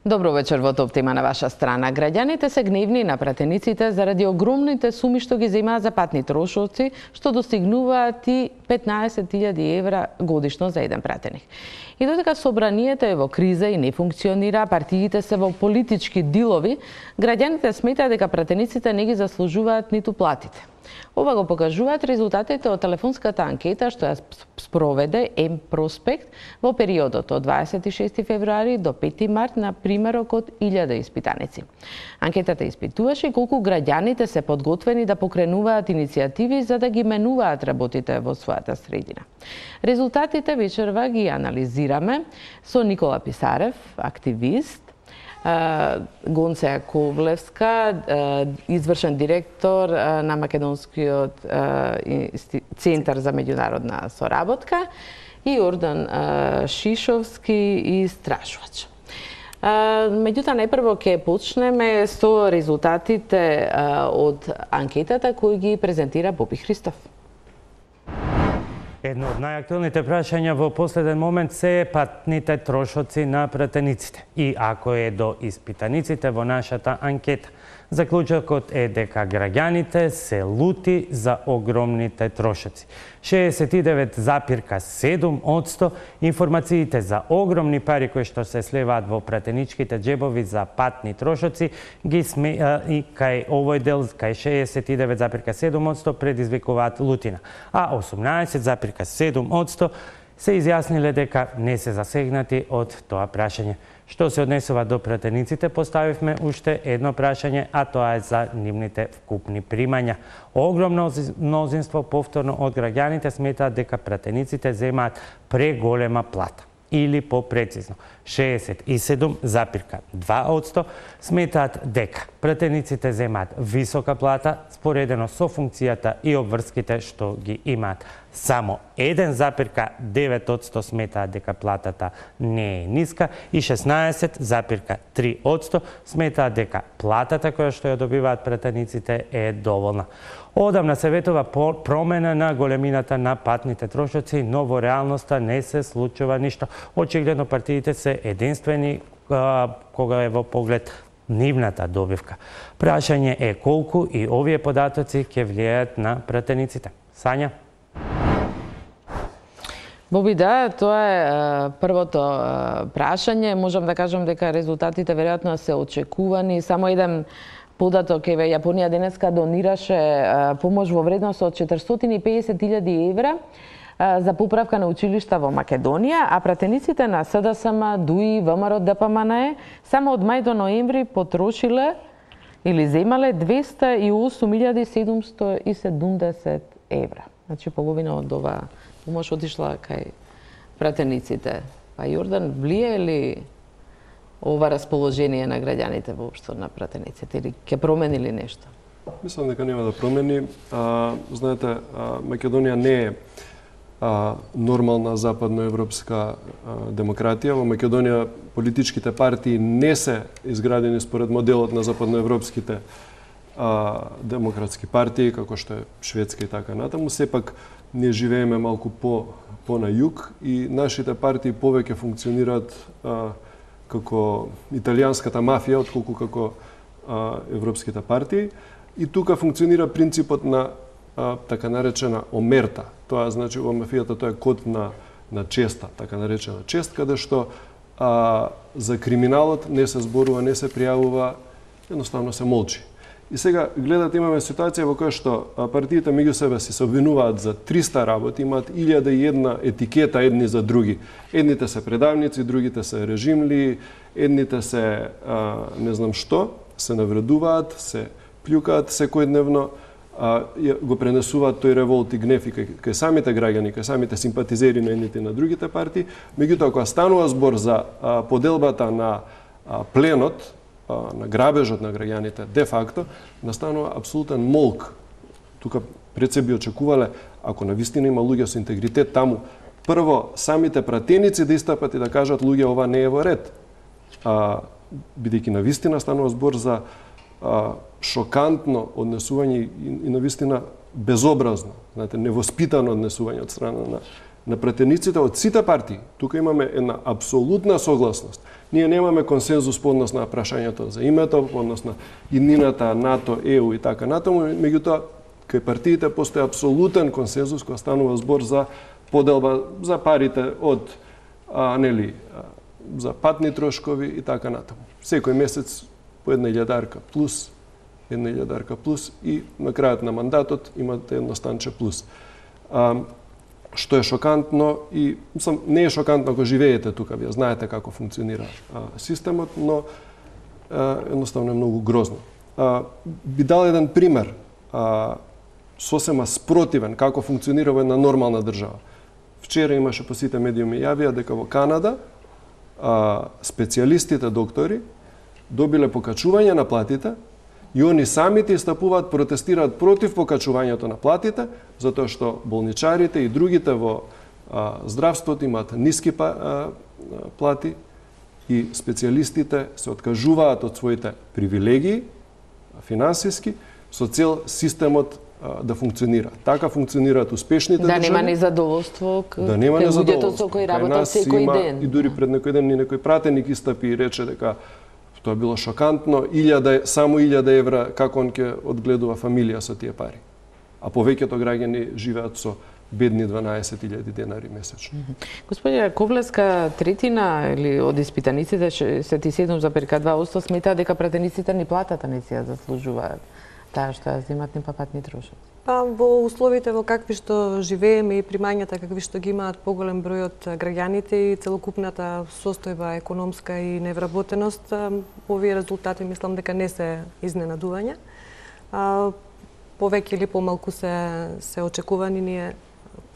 Добро вечер во Топ тема на ваша страна. Граѓаните се гневни на пратениците заради огромните суми што ги земаат за патни трошоци, што достигнуваат и 15.000 евра годишно за еден пратеник. И додека собранието е во криза и не функционира, партиите се во политички дилови, граѓаните сметаат дека пратениците не ги заслужуваат ниту платите. Ова го покажуваат резултатите од телефонската анкета што ја спроведе М-Проспект во периодот од 26 февруари до 5 март на примерок од 1000 испитаници. Анкетата испитуваше колку граѓаните се подготвени да покренуваат иницијативи за да ги менуваат работите во својата средина. Резултатите вечерва ги анализираме со Никола Писарев, активист, Гонце Ковлевска, извршен директор на Македонскиот центар за меѓународна соработка и Ордан Шишовски, истражувач. Меѓутоа, најпрво ќе почнеме со резултатите од анкетата кои ги презентира Боби Христов. Едно од најактуелните прашања во последен момент се патните трошоци на пратениците. И ако е до испитаниците во нашата анкета, заклучокот е дека граѓаните се лути за огромните трошоци. 69,7% информациите за огромни пари кои што се слеваат во пратеничките џебови за патни трошоци ги и кај овој дел, кај 69,7% предизвикуваат лутина, а 18,7% се изјасниле дека не се засегнати од тоа прашање. Што се однесува до пратениците, поставивме уште едно прашање, а тоа е за нивните вкупни примања. Огромно мнозинство повторно од граѓаните сметаат дека пратениците земаат преголема плата. Или попрецизно, 67,2% сметаат дека пратениците земаат висока плата споредено со функцијата и обврските што ги имаат. Само 1,9% сметаат дека платата не е ниска и 16,3% сметаат дека платата која што ја добиваат пратениците е доволна. Одамна се ветува промена на големината на патните трошоци, но во реалноста не се случува ништо. Очигледно партиите се единствени кога е во поглед нивната добивка. Прашање е колку и овие податоци ќе влијаат на пратениците. Сања? Боби, да, тоа е првото прашање. Можам да кажам дека резултатите веројатно се очекувани. Само еден податок, Јапонија денеска донираше помош во вредност од 450.000 евра за поправка на училишта во Македонија, а пратениците на СДСМ, ДУИ, ВМРО, ДПМНЕ само од мај до ноември потрошиле или земале 208.770 евра. Значи половина од ова помош отишла кај пратениците. Па Јордан, влие ли ова расположение на граѓаните воопшто на пратениците или ќе промени ли нешто? Мислам дека нема да промени. Знаете, Македонија не е нормална западноевропска демократија. Во Македонија политичките партии не се изградени според моделот на западноевропските демократски партии, како што е Шведска и така натаму. Сепак ние живееме малку по на југ и нашите партии повеќе функционираат како италијанската мафија, отколку како европските партии. И тука функционира принципот на така наречена омерта. Тоа значи во мафијата тоа е код на честа, така наречена чест, каде што за криминалот не се зборува, не се пријавува, едноставно се молчи. И сега гледате, имаме ситуација во која што партиите меѓу себе си се обвинуваат за 300 работи, имаат 1001 етикета едни за други. Едните се предавници, другите се режимли, едните се не знам што, се навредуваат, се плјукаат секојдневно, го пренесуваат тој револт и гнев и кај самите граѓани, кај самите симпатизери на едните и на другите партии. Меѓутоа, кога станува збор за поделбата на пленот, на грабежот на граѓаните, де факто, настанува апсолутен молк. Тука пред се би очекувале, ако навистина има луѓе со интегритет таму, прво самите пратеници да истапат и да кажат луѓе ова не е во ред. Бидејќи навистина станува збор за шокантно однесување и навистина безобразно, знаете, невоспитано однесување од страна на пратениците од сите партии. Тука имаме една апсолутна согласност Ние немаме консензус по однос на прашањето за името, по однос на иднината, НАТО, ЕУ и така натаму, меѓутоа кај партиите постои апсолутен консензус кога станува збор за поделба за парите од за патни трошкови и така натаму. Секој месец по 1.000 плюс, 1.000 плюс и на крајот на мандатот имате едно станче плюс. Што е шокантно и не е шокантно ако живеете тука, вие знаете како функционира системот, но едноставно е многу грозно. Би дал еден пример, сосема спротивен како функционира во една нормална држава. Вчера имаше по сите медиуми јавија дека во Канада специјалистите доктори добиле покачување на платите и они самите истапуваат, протестираат против покачувањето на платите, затоа што болничарите и другите во здравството имаат ниски плати и специјалистите се откажуваат од своите привилегии финансиски со цел системот да функционира. Така функционираат успешните држави. Да нема незадоволство кај луѓето со кои работат секој ден. И дури пред некој ден некој пратеник истапи и рече дека тоа било шокантно, само 1000 евра како он ќе одгледува фамилија со тие пари. А повеќето граѓани живеат со бедни 12.000 денари месечно. Господине Ковлеска, третина или од испитаниците 67,2% сметаат дека пратениците ни платата не си ја заслужуваат таа што ја земат ни патни трошоци. Во условите во какви што живееме и примањата какви што ги имаат поголем број од граѓаните и целокупната состојба економска и невработеност, овие резултати мислам дека не се изненадување. Повеќе или помалку се очекувани, ние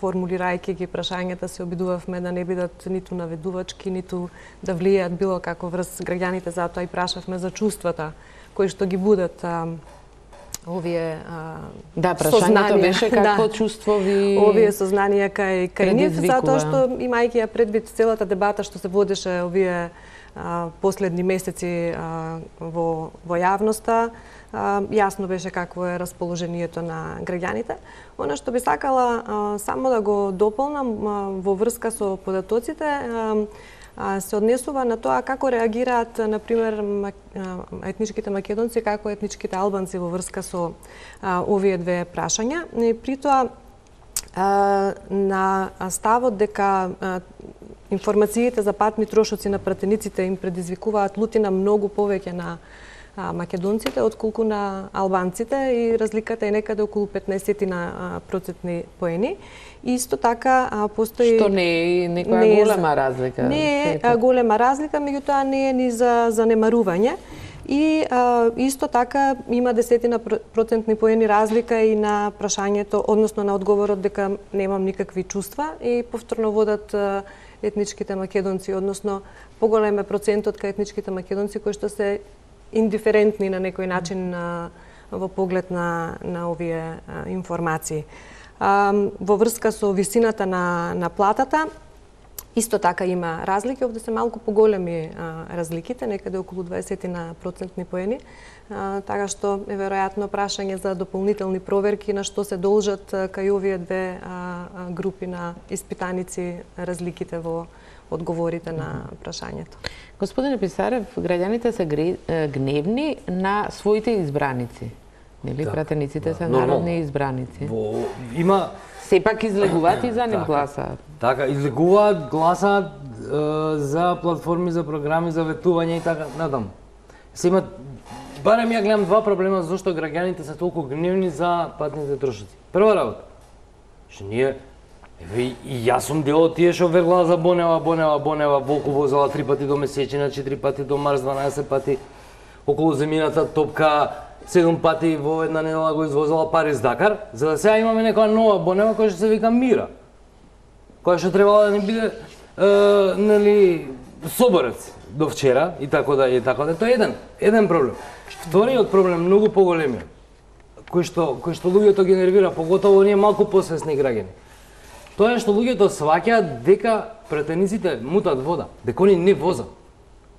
формулирајќи ги прашањата се обидувавме да не бидат ниту наведувачки, ниту да влијаат било како врз граѓаните, затоа и прашавме за чувствата кои што ги будат овие прашањето беше какво чувство ви овие сознанија кај нив, затоа што имајќи ја предвид целата дебата што се водеше овие последни месеци во јавноста, јасно беше какво е расположението на граѓаните. Она што би сакала само да го дополнам во врска со податоците, се однесува на тоа како реагираат, например, етничките македонци, како етничките албанци во врска со овие две прашања. И при тоа на ставот дека информациите за патни трошоци на пратениците им предизвикуваат лутина многу повеќе на македонците отколку на албанците и разликата е некаде околу 15% поени. Исто така постои што не е некоја голема разлика. Не е голема разлика, меѓутоа не е ни за занемарување. И исто така има 10% поени разлика и на прашањето, односно на одговорот дека немам никакви чувства и повторно водат етничките македонци, односно поголем е процентот кај етничките македонци кои што се индиферентни на некој начин во поглед на овие информации. Во врска со висината на платата, исто така има разлики, овде се малку поголеми разликите, некаде околу 20% поени, така што е веројатно прашање за дополнителни проверки на што се должат кај овие две групи на испитаници разликите во одговорите на прашањето. Господине Писарев, граѓаните се гневни на своите избраници. Нели, пратениците се народни избраници. Има сепак излегуваат и за нив гласаат. Така, излегуваат, гласаат за платформи, за програми, за ветување и така натаму. Се имат, барем ја гледам два проблема зашто граѓаните се толку гневни за патните трошоци. Прва работа, што ние и јас сум дел од тие што верглаа за Бонева, Волку возела 3 пати до Месечина, 4 пати до Марс, 12 пати околу земјината топка, 7 пати во една недела го извозела Париз Дакар, за да сега имаме некоја нова Бонева која што се вика Мира, која што требала да не биде нели соборец до вчера и така да и така да. Тоа е еден проблем. Вториот проблем многу поголемиот, кој што луѓето ги нервира, поготово оние малку посвесни граѓани. Тоа е што луѓето сваќаат дека пратениците мутат вода, дека они не возат.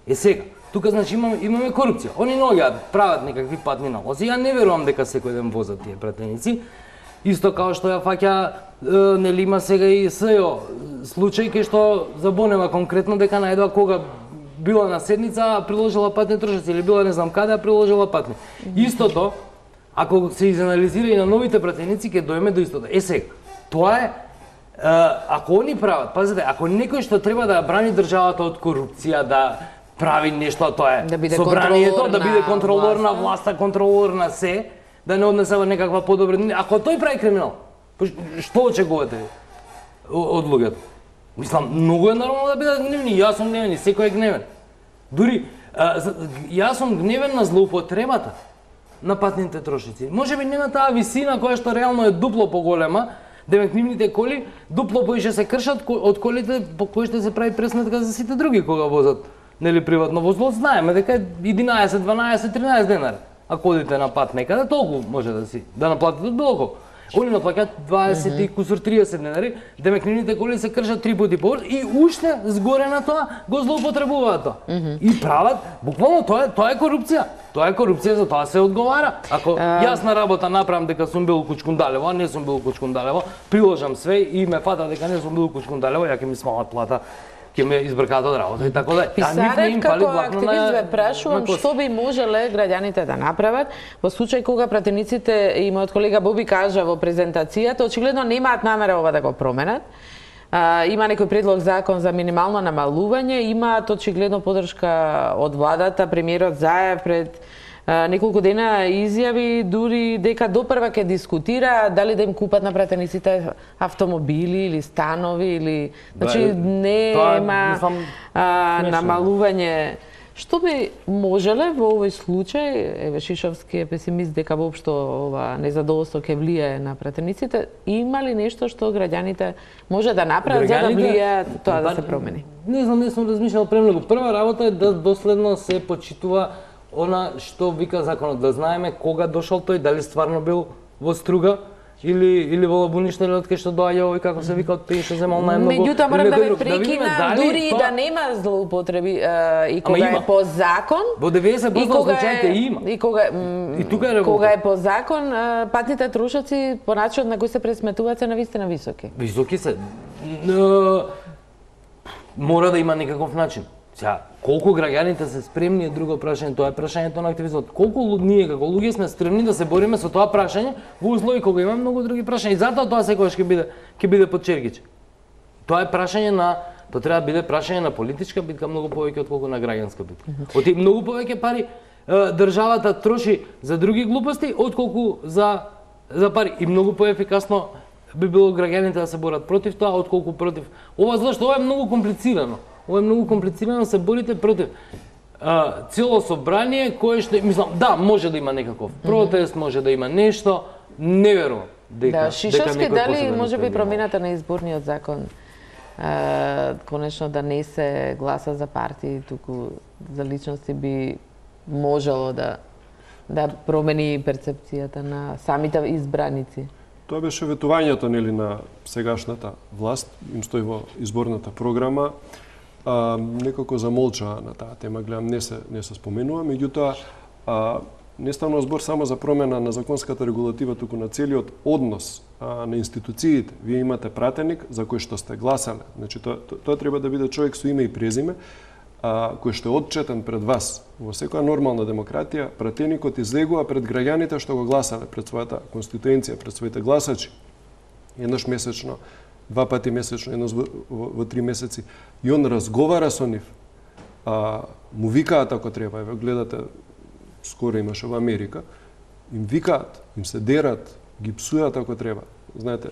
Е сега, тука значи имаме корупција. Они наоѓаат, прават некакви патни налози. Ја не верувам дека секој ден возат тие пратеници. Исто као што ја фаќа, нели има сега и СЈО случај кај што за Бонева конкретно дека најдоа кога била на седница, а приложила патни трошоци, или била не знам каде, а приложила патни. Истото, ако се изанализира и на новите пратеници, ќе дојме до истото. Сега, тоа е, ако они прават, пазите, ако некој што треба да ја брани државата од корупција, да прави нешто, тоа е биде собранието, да биде власта. контролор на власта, контролор на се, да не однесува некаква подобра. Ако тој прави криминал, што очекувате од луѓето? Мислам, многу е нормално да бидат гневни, јас сум гневен и секој е гневен. Дури, јас сум гневен на злоупотребата на патните трошици. Може би не на таа висина која што реално е дупло поголема, деветнивните коли дупло поише се кршат од колите по кои што се прави пресметка за сите други кога возат, нели, приватно возило. Знаеме дека е 11, 12, 13 денари. Ако одите на пат некаде, толку може да наплатите од било колку. Они наплаќаат 20 и кусур 30 денари, демекнивните коли се кршат 3 пати повеќе и уште згоре на тоа го злоупотребуваат тоа. И прават, буквално тоа е корупција. Тоа е корупција, за тоа се одговара. Ако јас на работа направам дека сум бил кучкундалево, а не сум бил кучкундалево, приложам све и ме фата дека не сум бил кучкундалево, ја ќе ми смалат плата, ќе ме избркаат од работа и така да. Писарев како активист ве прашувам што би можеле граѓаните да направат во случај кога пратениците, и мојот колега Боби кажа во презентацијата, очигледно немаат намера ова да го променат. Има некој предлог закон за минимално намалување, имаат очигледно поддршка од владата, премиерот Заев пред неколку дена изјави дури дека допрва ќе дискутира дали да им купат на пратениците автомобили или станови или значи нема намалување. Што би можеле во овој случај, еве Шишовски е песимист дека воопшто ова незадоволство ќе влијае на пратениците, има ли нешто што граѓаните може да направат за да влијаат тоа да се промени? Не знам, не сум размишljал премногу. Прва работа е да доследно се почитува она што вика законот, да знаеме кога дошол тој, дали стварно бил во Струга или во Лабуништа, или откај што доаѓа овој, како се вика, од тој што земал најмногу. Меѓутоа морам да ве прекинам, дури и да нема злоупотреби и кога е по закон, во 90% од случаите има. И кога е по закон, патните трошоци по начинот на кој се пресметуваат се навистина високи. Високи се. Мора да има некаков начин. Сега, колку граѓаните се спремни е друго прашање, тоа е прашањето на активизмот. Колку ние како луѓе сме спремни да се бориме со тоа прашање во услови кога има многу други прашања. И затоа тоа секогаш ќе биде под черкич. Тоа е прашање тоа треба да биде прашање на политичка битка многу повеќе отколку на граѓанска битка. Оти многу повеќе пари државата троши за други глупости отколку за пари и многу поефикасно би било граѓаните да се борат против тоа отколку против ова, зашто ова е многу комплицирано. Ова е многу комплицирано, се борите против цело собрание кое што, мислам, да, може да има некаков протест, може да има нешто, не верувам дека Шишовски, дали може би промената на изборниот закон конечно да не се гласа за партии, туку за личности би можело да промени перцепцијата на самите избраници? Тоа беше ветувањето, нели, на сегашната власт, им стои во изборната програма. Некако замолчаа на таа тема, гледам, не се споменува, меѓутоа не ставно збор само за промена на законската регулатива, туку на целиот однос на институциите. Вие имате пратеник за кој што сте гласале. Значи, тоа треба да биде човек со име и презиме, кој што е отчетен пред вас. Во секоја нормална демократија, пратеникот излегува пред граѓаните што го гласале, пред својата конституенција, пред своите гласачи. Еднаш месечно, 2 пати месечно, еднаш во 3 месеци. И он разговара со нив. Му викаат ако треба. Еве, гледате, скоро имаше во Америка. Им викаат, им се дерат, ги псујат ако треба. Знаете,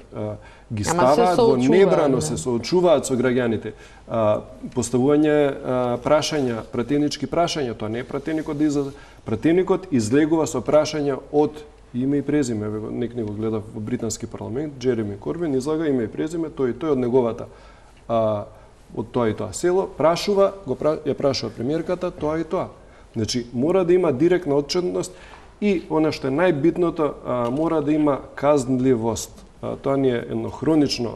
ги ставаат во небрано, се соочуваат со граѓаните. Поставување прашања, пратенички прашања, тоа не е пратеникот да излезе. Пратеникот излегува со прашања од име и презиме. Некој го гледа во британски парламент, Джереми Корбин излага име и презиме, тој од неговата од тоа и тоа село, прашува, ја прашува премиерката, тоа и тоа. Значи, мора да има директна отчетност и она што е најбитното, мора да има казнливост. Тоа ни е едно хроничен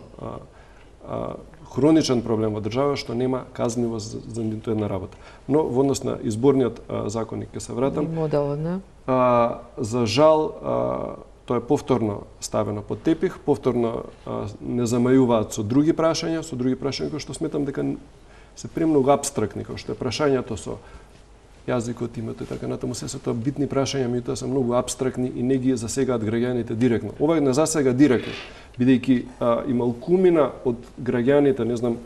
проблем во држава што нема казнливост за ниту една работа. Но во однос на изборниот законник ќе се вратам. За жал, тоа е повторно ставено под тепих, повторно не замајуваат со други прашања кои што сметам дека се премногу апстрактни, како што е прашањето со јазикот, името и така натаму, се тоа битни прашања, меѓутоа се многу апстрактни и не ги засегаат граѓаните директно. Ова не засега директно, бидејќи и малкумина од граѓаните, не знам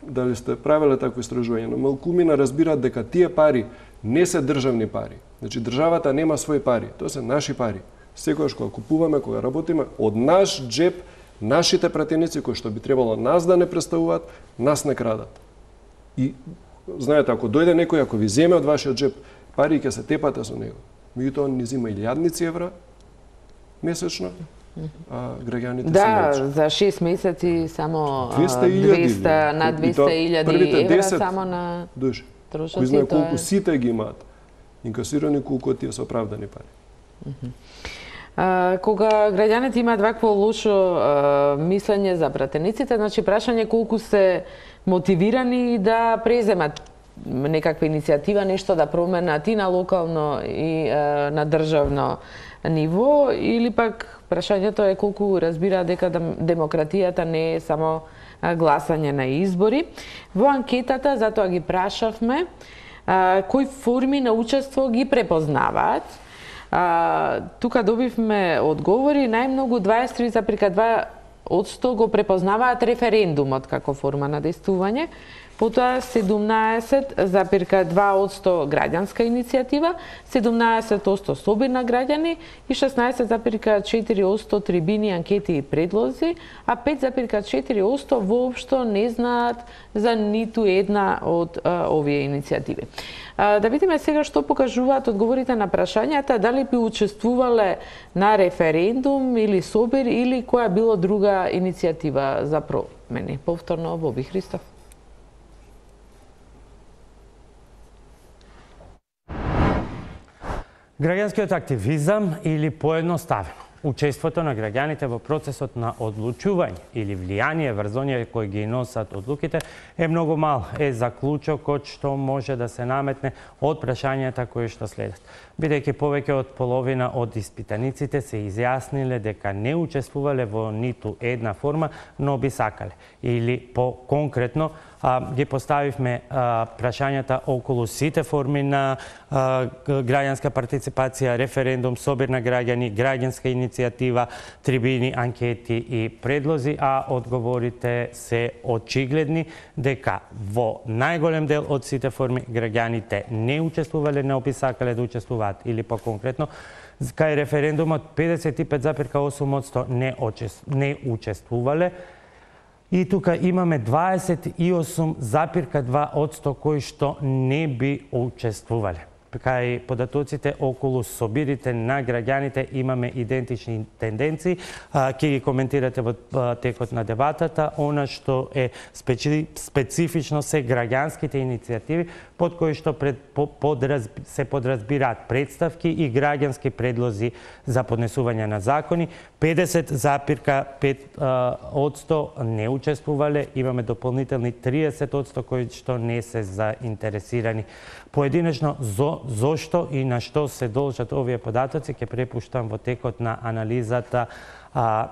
дали сте правеле такво истражување, но малкумина разбираат дека тие пари не се државни пари. Значи државата нема своји пари, тоа се наши пари. Секогаш кога купуваме, кога работиме, од наш джеб, нашите пратеници кои што би требало нас да не представуваат, нас не крадат. И знаете, ако дојде некој, ако ви земе од вашиот джеб, пари ќе се тепате со него. Меѓутоа он ни зема илјадници евра месечно, а граѓаните се најче. За 6 месеци само 200.000 над 200.000 евра само на души. трошоци. Кој знае колку сите ги имаат инкасирани, колку тие се оправдани пари. Кога граѓаните имаат вакво лошо мислење за пратениците, значи прашање колку се мотивирани да преземат некаква иницијатива, нешто да променат и на локално и на државно ниво, или пак прашањето е колку разбираат дека демократијата не е само гласање на избори. Во анкетата затоа ги прашавме кои форми на учество ги препознаваат. Тука добивме одговори, најмногу 23,2% го препознаваат референдумот како форма на действување, потоа 17,2% граѓанска иницијатива, 17% собир на граѓани и 16,4% трибини, анкети и предлози, а 5,4% воопшто не знаат за ниту една од овие иницијативи. Да видиме сега што покажуваат одговорите на прашањата, дали би учествувале на референдум или собир или која било друга иницијатива за промени. Повторно Боби Христов. Граѓанскиот активизам или поедноставено учеството на граѓаните во процесот на одлучување или влијание врз оние кои ги носат одлуките е многу мал, е заклучокот што може да се наметне од прашањата кои што следат. Бидејќи повеќе од половина од испитаниците се изјасниле дека не учествувале во ниту една форма, но би сакале. Или по-конкретно, ги поставивме прашањата околу сите форми на граѓанска партиципација, референдум, собир на граѓани, граѓанска иницијатива, трибини, анкети и предлози, а одговорите се очигледни дека во најголем дел од сите форми граѓаните не учествувале, не би сакале да учествуваат, или по-конкретно, кај референдумот 55,8% не учествувале. И тука имаме 28,2% кои што не би учествувале. Кај податоците околу собирите на граѓаните имаме идентични тенденции. Ќе ги коментирате во текот на дебатата. Она што е специфично се граѓанските иницијативи под кои што се подразбираат представки и граѓански предлози за поднесување на закони. 50,5% не учествувале, имаме дополнителни 30% кои што не се заинтересирани. Поединечно зошто и на што се должат овие податоци ќе препуштам во текот на анализата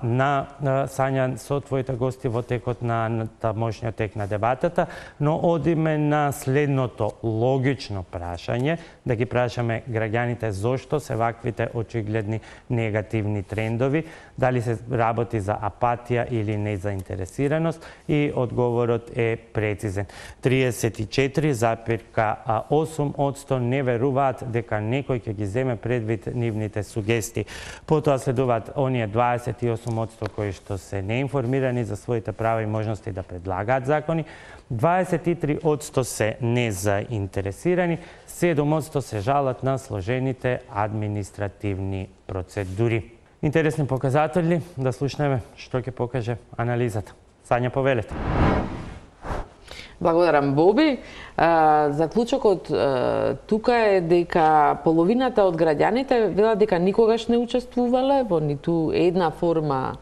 на Сања со твоите гости во текот на тамошниот тек на дебатата, но одиме на следното логично прашање, да ги прашаме граѓаните зошто се ваквите очигледни негативни трендови, дали се работи за апатија или незаинтересираност, и одговорот е прецизен. 34,8% не веруваат дека некој ќе ги земе предвид нивните сугестии. Потоа следуваат оние 28% кои што се неинформирани за своите права и можности да предлагаат закони, 23% се незаинтересирани, 7% се жалат на сложените административни процедури. Интересни показатели, да слушнеме што ќе покаже анализата. Сања, повелете. Благодарам, Боби. Заклучокот тука е дека половината од граѓаните велат дека никогаш не учествувале во ниту една форма,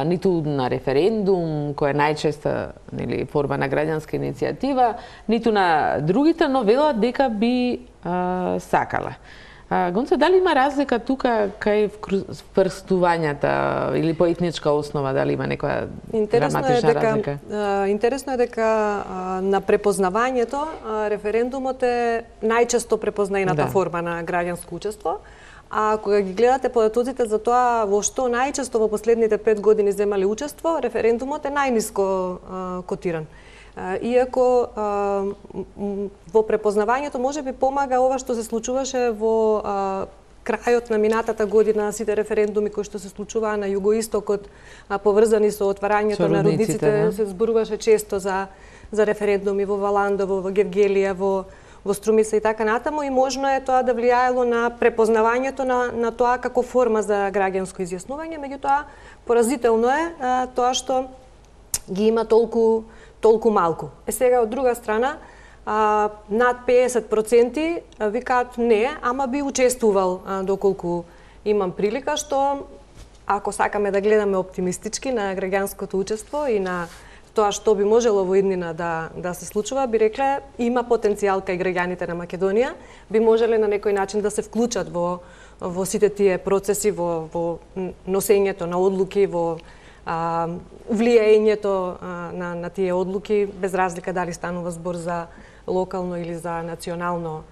ниту на референдум, која е најчеста форма на граѓанска иницијатива, ниту на другите, но велат дека би сакале. Гонце, дали има разлика тука кај врстувањата или по етничка основа, дали има некоја драматична разлика? Интересно е дека на препознавањето референдумот е најчесто препознаената форма на граѓанско учество. А кога ги гледате податоците за тоа во што најчесто во последните 5 години земале учество, референдумот е најниско котиран. Иако во препознавањето можеби помага ова што се случуваше во крајот на минатата година, сите референдуми кои што се случуваа на југоистокот, поврзани со отварањето на родниците, се зборуваше често за референдуми во Валандово, во Гевгелија, во Струмица и така натаму, и можно е тоа да влијаело на препознавањето на тоа како форма за граѓанско изјаснување, меѓутоа поразително е тоа што ги има толку малку. Сега од друга страна, над 50% викаат не, ама би учествувал доколку имам прилика, што ако сакаме да гледаме оптимистички на граѓанското учество и на тоа што би можело во иднина да се случува, би рекле има потенцијал кај граѓаните на Македонија, би можеле на некој начин да се вклучат во сите тие процеси, во носењето на одлуки, во влијаењето на тие одлуки, без разлика дали станува збор за локално или за национално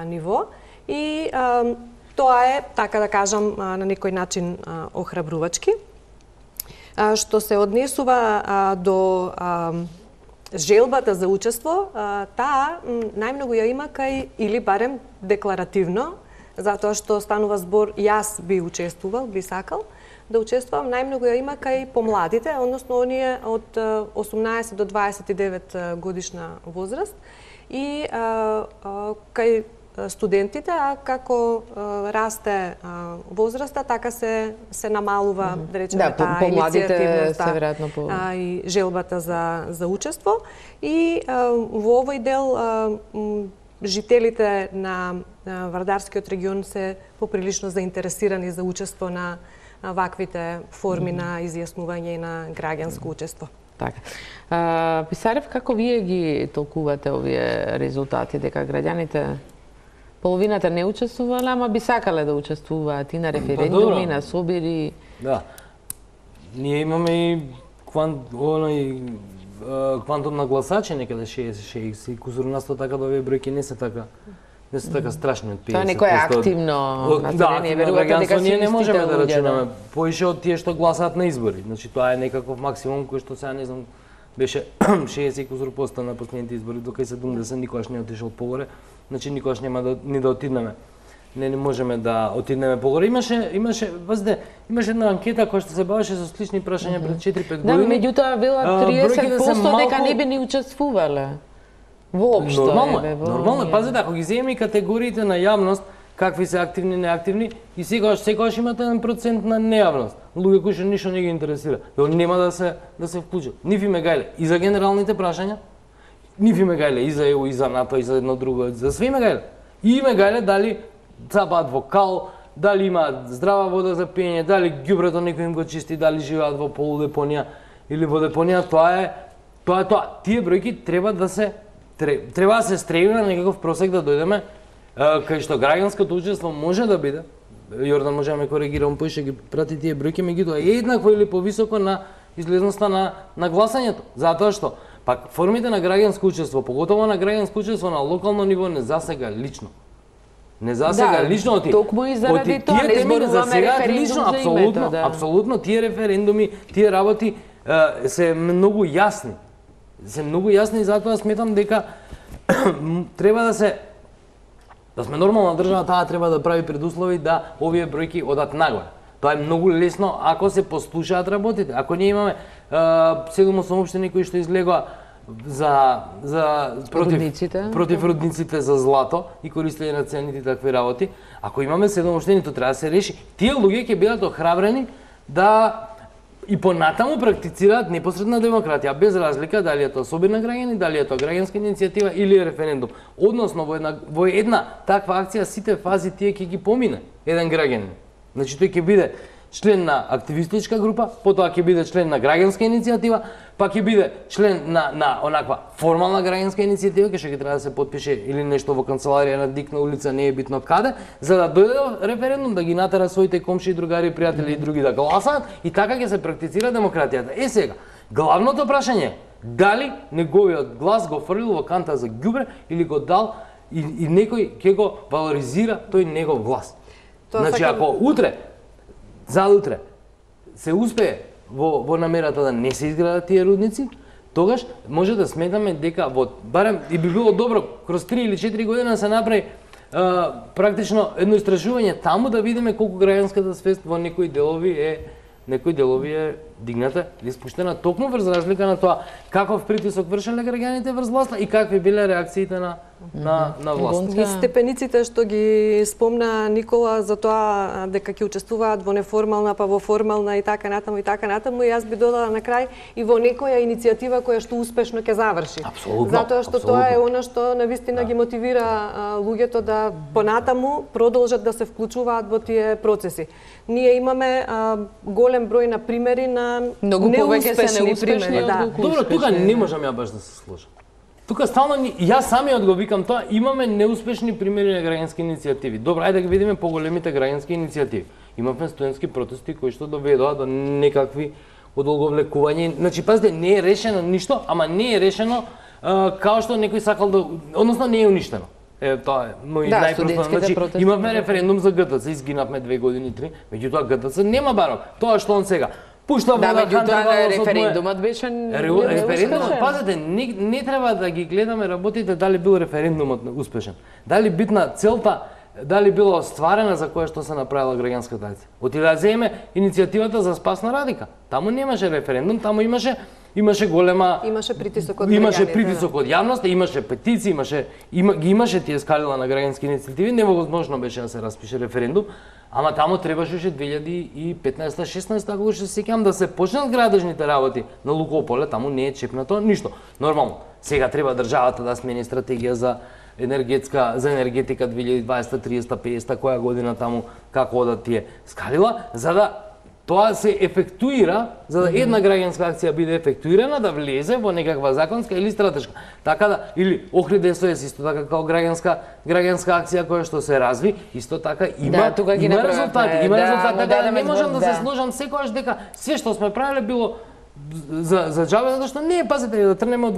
ниво. И тоа е, така да кажам, на некој начин охрабрувачки. Што се однесува до желбата за учество, таа најмногу ја има кај, или барем декларативно, затоа што станува збор јас би учествувал, би сакал да учествувам, најмногу ја има кај помладите, односно оние од 18 до 29 годишна возраст, и кај студентите, а како расте возраста, така се намалува, да речеме, таа иницијативноста и желбата за учество. И во овој дел жителите на Вардарскиот регион се поприлично заинтересирани за учество на ваквите форми на изјаснување и на граѓанско учество. Така. Писарев, како вие ги толкувате овие резултати, дека граѓаните половината не учествувале, ама би сакале да учествуваат и на референдуми, на собири? Да. Ние имаме и квантум на гласачи, некаде 60 и кусур насто, така да овие бројки не се така страшни од 50%. Тоа некој активно население, верувате дека ние не можеме да рачунаме поише од тие што гласаат на избори. Значи тоа е некаков максимум кој што сега не знам беше 60 и кусур поста на последните избори, докај 70 никогаш не отишол погоре. Значи никогаш нема ни да отиднеме. Не можеме да отиднеме погоре. Имаше една анкета која што се бавеше со слични прашања пред 4-5 години. Да, меѓутоа била 30% дека не би ни учествувале. Воопшто. Нормално. Пазете, ако ги земеме категориите на јавност, какви се активни, неактивни, и секогаш имате 1% на нејавност. Луѓе кои што ништо не ги интересира. И нема да се вклучат. Нив име гајле и за генералните прашања, нив име гајле и за ЕУ, и за НАТО, и за едно друго, за све име гајле. И име гајле дали цапаат во кал, дали имаат здрава вода за пиење, дали ѓубрето некој им го чисти, дали живеат во полудепонија или во депонија, тоа е. Тие бројки треба да се стреби на некаков просек да дојдеме кај што граѓанското учество може да биде. Јордан може да ме коригира, он поише ги прати тие бројки, меѓутоа е еднакво или повисоко на излезноста на гласањето. Затоа што пак формите на граѓанско учество, поготово на граѓанско учество на локално ниво не засега лично. Не засега лично од токму и заради тоа не зборуваме референдум за името. Апсолутно, тие референдуми, тие работи се многу јасни. И затоа сметам дека треба да сме нормална држава, таа треба да прави предуслови да овие бројки одат нагоре. Тоа е многу лесно ако се послушаат работите. Ако ние имаме 7-8 општини кои што излегоа против рудниците за злато и користење на цените и такви работи, ако имаме 7 општини, тоа треба да се реши. Тие луѓе ќе бидат охрабрени да и понатаму практицираат непосредна демократија, без разлика дали е тоа собир на граѓани, дали е тоа граѓанска иницијатива или референдум. Односно, во една таква акција сите фази тие ќе ги помине еден граѓанин. Значи тој ќе биде член на активистичка група, потоа ќе биде член на граѓанска иницијатива, па ќе биде член на онаква формална граѓанска иницијатива, ќе треба да се потпише или нешто во канцеларија на Дик на улица, не е битно каде, за да дојде референдум да ги натера своите комши, другари, пријатели и други да гласаат и така ќе се практицира демократијата. Сега, главното прашање е дали неговиот глас го фрлил во канта за ѓубре или го дал и некој ќе го валоризира тој негов глас. Значи, ако утре, заутре, се успее во намерата да не се изградат тие рудници, тогаш може да сметаме дека барем и би било добро кроз 3 или 4 години да се направи практично едно истражување таму да видиме колку граѓанската свест во некои делови е дигната или спуштена токму врз разлика на тоа каков притисок вршеле граѓаните врз власта и какви биле реакциите на власт. И степениците што ги спомна Никола за тоа дека ќе учествуваат во неформална па во формална и така натаму и јас би додала на крај и во некоја иницијатива која што успешно ќе заврши. Апсолутно. Затоа што тоа е она што навистина ги мотивира луѓето да понатаму продолжат да се вклучуваат во тие процеси. Ние имаме голем број на примери на неуспешни примери. Добро, тука не можам ја баш да се сложам. Тука стално јас самиот го викам тоа, имаме неуспешни примери на граѓански иницијативи. Добро, ајде да ги видиме поголемите граѓански иницијативи. Имавме студентски протести кои што доведоа до некакви одолговлекувања. Значи, пазите, не е решено ништо, ама не е решено као што некој сакал да, односно не е уништено. Тоа е мој најпрост. Значи, имавме референдум за ГТЦ, изгинавме 2 години, 3, меѓутоа ГТЦ нема барок. Тоа што он сега пушта вода меѓутоа референдумот беше референдумот, пазете, не треба да ги гледаме работите дали бил референдумот успешен. Дали битна целта, дали била остварена за кое што се направила граѓанската акција. Отиде да земе иницијативата за спас на Радика. Таму немаше референдум, таму имаше голема притисок од јавноста, имаше петиции, имаше тие скалила на граѓански иницијативи, невозможно беше да се распише референдум, ама таму требаше уште 2015-16 кога се сеќавам да се почнат градежните работи на Лукополе, таму не е чепнато ништо. Нормално, сега треба државата да смени стратегија за енергетика 2020, 30, 50, која година таму како одат тие скалила, за да тоа се ефектуира, за да една граѓанска акција биде ефектуирана, да влезе во некаква законска или стратешка. Така да, или Охриде СОС исто така како граѓанска акција која што се разви, исто така има резултати. Има резултати, така да не можам да се сложам секогаш дека све што сме правеле било за џабе, затоа што не е, пазете, да трнеме од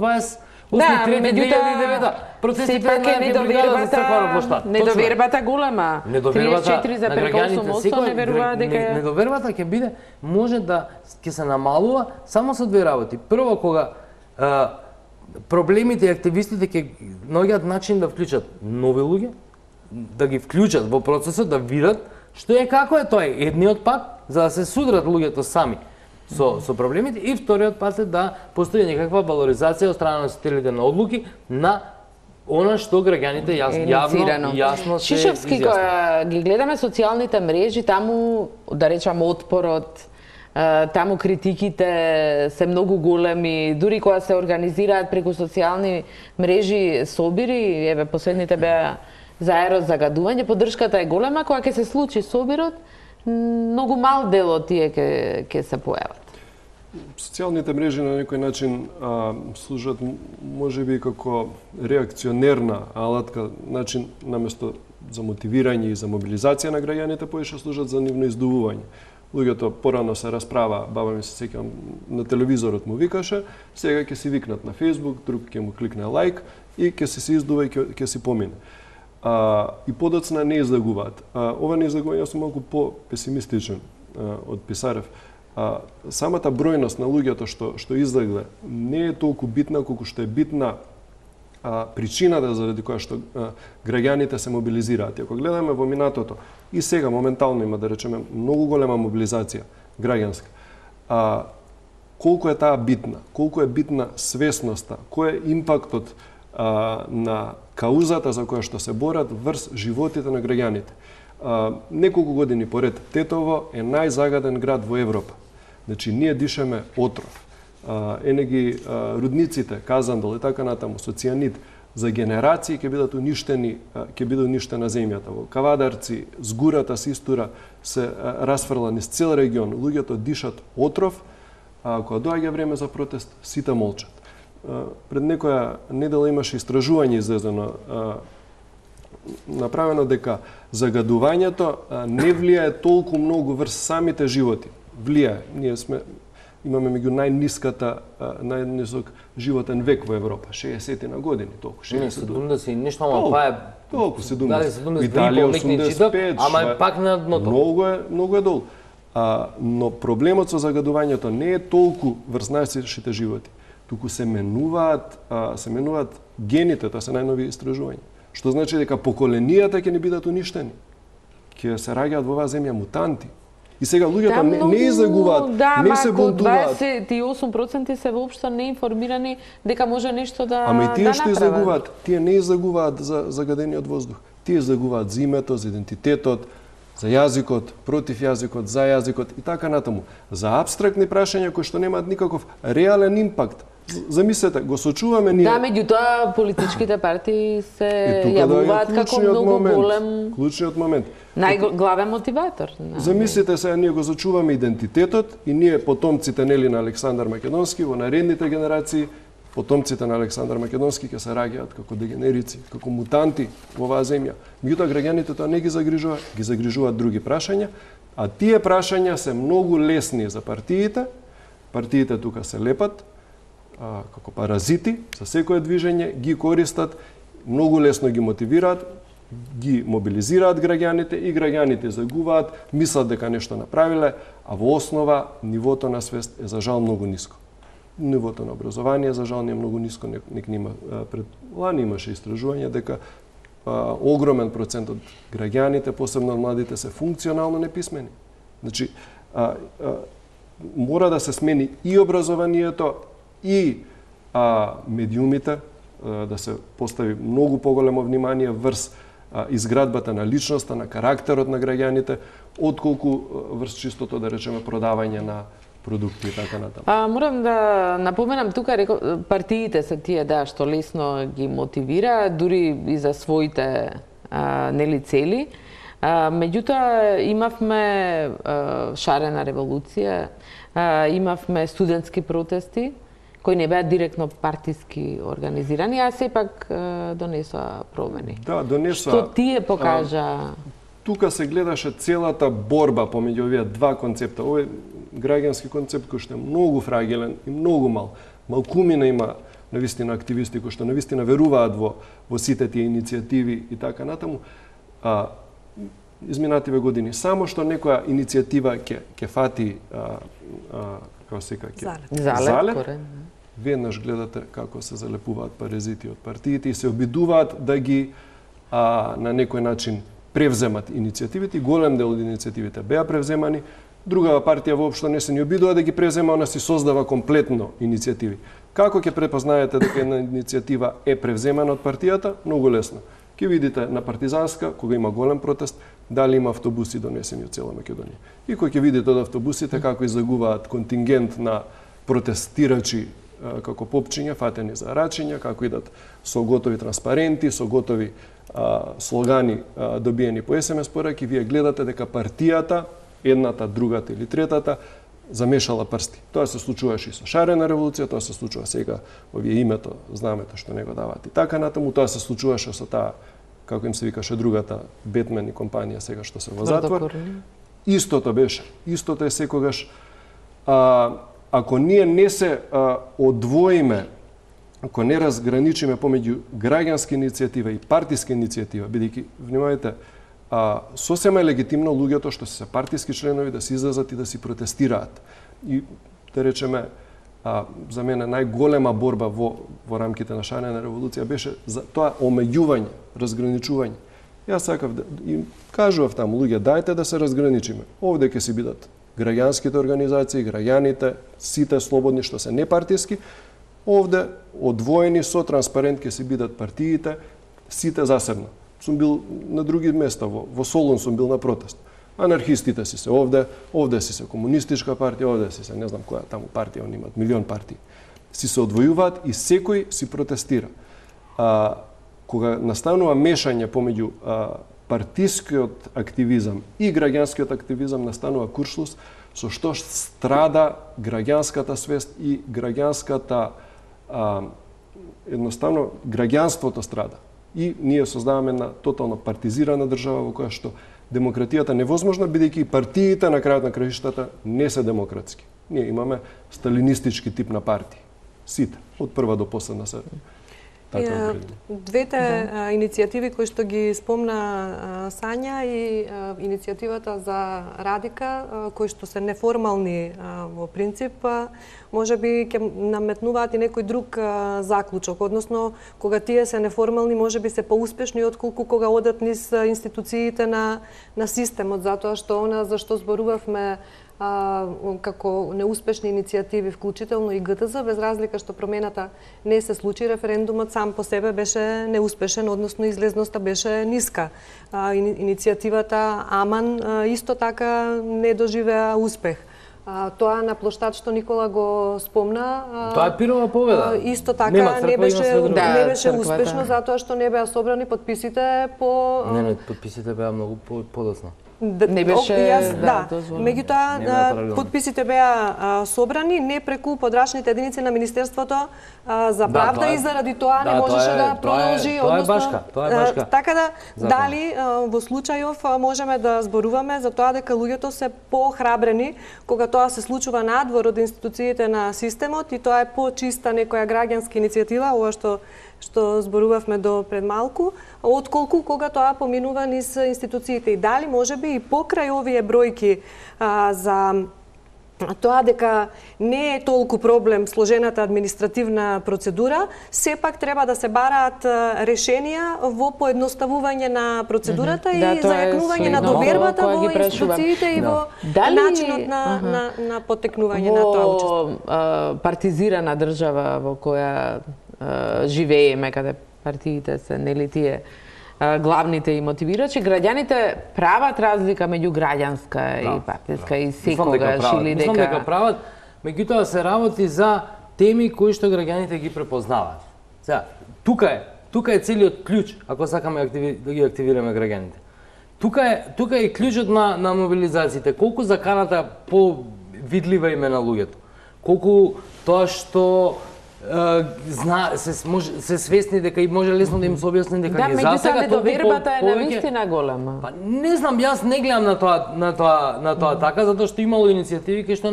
2009 процесите пак е недовербата голема. 34 за преку 8% не веруваат дека недовербата ќе биде може да ќе се намалува само со две работи. Прво, кога проблемите и активистите ќе наоѓаат начин да вклучат нови луѓе, да ги вклучат во процесот, да видат што е како е тоа. Едниот пат за да се судрат луѓето сами со проблемите и вториот пат е да постои некаква валоризација од страна на носителите на одлуки на она што граѓаните јасно се Шишовски, кога ги гледаме социјалните мрежи, таму, да речам, отпорот, таму критиките се многу големи, дури кога се организираат преку социјални мрежи собири, еве последните беа за аерозагадување, поддршката е голема, кога ќе се случи собирот, многу мал дел од тие ќе се појават. Социјалните мрежи на некој начин служат можеби како реакционерна алатка, начин наместо за мотивирање и за мобилизација на граѓаните, поише служат за нивно издувување. Луѓето порано се расправа, баба ми се сеќавам, на телевизорот му викаше, сега ќе си викнат на Facebook, друг ќе му кликне лайк и ќе се издува и ќе си помине. И подоцна не излагуваат. Ова не излагување сум малку по-песимистичен од Писарев. Самата бројност на луѓето што излегле не е толку битна колку што е битна причината заради која што граѓаните се мобилизираат. Ако гледаме во минатото и сега моментално има, да речеме, многу голема мобилизација граѓанска. Колку е таа битна? Колку е битна свесноста? Кој е импактот на каузата за која што се борат врз животите на граѓаните? Неколку години поред, Тетово е најзагаден град во Европа. Значи, ние дишеме отров. Рудниците, Казандол и така натаму, со цијанид, за генерации ќе бидат уништени, ќе биде уништена земјата. Во Кавадарци, згурата се истура се расфрла низ цел регион. Луѓето дишат отров, а кога доаѓа време за протест, сите молчат. Пред некоја недела имаше истражување излезено, направено дека загадувањето не влијае толку многу врз самите животи. Влијае. Ние имаме меѓу најнисок животен век во Европа, 60 на години, толку 70 нешто, ама па е толку 70. Дали 70 Италија 85, ама е пак на дното. Многу е долу. Но проблемот со загадувањето не е толку врз нашите животи, туку се менуваат гените, тоа се најнови истражувања. Што значи дека поколенијата ќе не бидат уништени. Ќе се раѓаат во оваа земја мутанти. И сега луѓето не излагуваат, не се бунтуваат. 28% се воопшто неинформирани дека може нешто да Ама и тие што направат. излагуваат, тие не излагуваат за загадениот воздух. Тие излагуваат за името, за идентитетот, за јазикот, против јазикот, за јазикот и така натаму. За апстрактни прашања кои што немаат никаков реален импакт. Замислете, го сочуваме ние. Да, меѓутоа политичките партии се јавуваат како многу голем клучниот момент. најглавен мотиватор. Замислите сега, ние го зачуваме идентитетот и ние потомците нели на Александар Македонски во наредните генерации, потомците на Александар Македонски ќе се раѓаат како дегенерици, како мутанти во оваа земја. Меѓутоа граѓаните тоа не ги загрижуваат други прашања, а тие прашања се многу лесни за партиите. Партиите тука се лепат како паразити, за секое движење ги користат, многу лесно ги мотивираат, ги мобилизираат граѓаните и граѓаните загуваат, мислат дека нешто направиле, а во основа нивото на свест е за жал многу ниско. Нивото на образование за жал не е многу ниско, нек нема пред лани имаше истражување дека огромен процент од граѓаните, посебно од младите, се функционално неписмени. Значи мора да се смени и образованието и медиумите, да се постави многу поголемо внимание врз изградбата на личноста, на карактерот на граѓаните, отколку врз чистото, да речеме, продавање на продукти и така натаму. Морам да напоменам тука, партиите се тие што лесно ги мотивира, дури и за своите нели цели. Меѓутоа имавме шарена револуција, имавме студентски протести, кои не беа директно партиски организирани, а сепак донесоа промени. Да, донесоа. Што тие покажа? Тука се гледаше целата борба помеѓу овие два концепта. Овој граѓански концепт кој што е многу фрагилен и многу мал. Малкумина има навистина активисти кои што навистина веруваат во сите тие иницијативи и така натаму. Изминативе години само што некоја иницијатива ќе фати како се кажа, залет, веднаш гледате како се залепуваат паразити од партиите и се обидуваат да ги на некој начин превземат иницијативите. Голем дел од иницијативите беа превземани. Другава партија воопшто не се ни обидува да ги превзема, она си создава комплетно иницијативи. Како ќе препознаете дека една иницијатива е превземана од партијата? Многу лесно. Ќе видите на Партизанска, кога има голем протест, дали има автобуси донесени од цела Македонија. И кога ќе видите од автобусите како излагуваат контингент на протестирачи како попчиња, фатени за рачиња, како идат со готови транспаренти, со готови слогани добиени по СМС пораки, вие гледате дека партијата, едната, другата или третата, замешала прсти. Тоа се случуваше и со шарена револуција, тоа се случува сега, овие името, знамето што не го даваат и така натаму, тоа се случуваше со таа, како им се викаше другата, Бетмен и компанија сега што се во затвор. Истото беше, истото е секогаш. Ако ние не се одвоиме, ако не разграничиме помеѓу граѓанска иницијатива и партиска иницијатива, бидејќи, внимавајте, сосема е легитимно луѓето што се партиски членови да се излезат и да си протестираат. И да речеме, за мене најголема борба во рамките на шарена револуција беше за тоа омеѓување, разграничување. Јас сакав да им кажував таму луѓе, дајте да се разграничиме. Овде ќе си бидат граѓанските организации, граѓаните, сите слободни што се непартиски. Овде одвоени со транспарент ќе си бидат партиите, сите засебно. Сум бил на други места, во Солун сум бил на протест. Анархистите си се овде си се комунистичка партија, овде си се не знам која таму партија, они имаат милион партии. Си се одвојуваат и секој си протестира. кога настанува мешање помеѓу партискиот активизам и граѓанскиот активизам, настанува куршлус со што страда граѓанската свест и граѓанската едноставно граѓанството страда. И ние создаваме на тотално партизирана држава во која што демократијата невозможна, бидејќи партиите на крајот на краиштата не се демократски. Ние имаме сталинистички тип на партии. Сите, од прва до последна се. Двете иницијативи кои што ги спомна Сања и иницијативата за Радика, кои што се неформални во принцип, може би ќе наметнуваат и некој друг заклучок, односно кога тие се неформални, може би се поуспешни отколку кога одат низ институциите на системот, затоа што она за што зборувавме како неуспешни иницијативи, вклучително и ГТЗ, без разлика што промената не се случи, референдумот сам по себе беше неуспешен, односно излезноста беше ниска. Иницијативата Аман исто така не доживеа успех. Тоа на плоштад што Никола го спомна, тоа е пирова победа. Исто така не беше успешно затоа што не беа собрани подписите по Не, подписите беа многу подоцна. Не беше меѓутоа подписите беа собрани не преку подрачните единици на Министерството за правда и заради тоа не можеше да продолжи, односно тоа е башка. Така да дали во случајов можеме да зборуваме за тоа дека луѓето се поохрабрени кога тоа се случува надвор од институциите на системот и тоа е почиста некоја граѓанска иницијатива, ова што зборувавме до пред малку, отколку кога тоа поминува низ институциите. И дали можеби и покрај овие бројки за тоа дека не е толку проблем сложената административна процедура, сепак треба да се бараат решенија во поедноставување на процедурата и зајакнување на довербата во институциите и во начинот на потекнување на тоа учество. Во партизирана држава во која живееме, каде партиите се нели тие главните и мотивирачи, граѓаните прават разлика меѓу граѓанска и партиска и секогаш или дека... Мислам дека прават, меѓутоа се работи за теми кои што граѓаните ги препознаваат. Сега, тука е целиот клjuč, ако сакаме да ги активираме граѓаните. Тука е клjučот на мобилизациите, колку заканата по-видлива име на луѓето, колку тоа што се свесни дека и може лесно да им се објасни дека ги засега толку недовербата е навистина голема. Па не знам, јас не гледам на тоа така, затоа што имало иницијативи кај што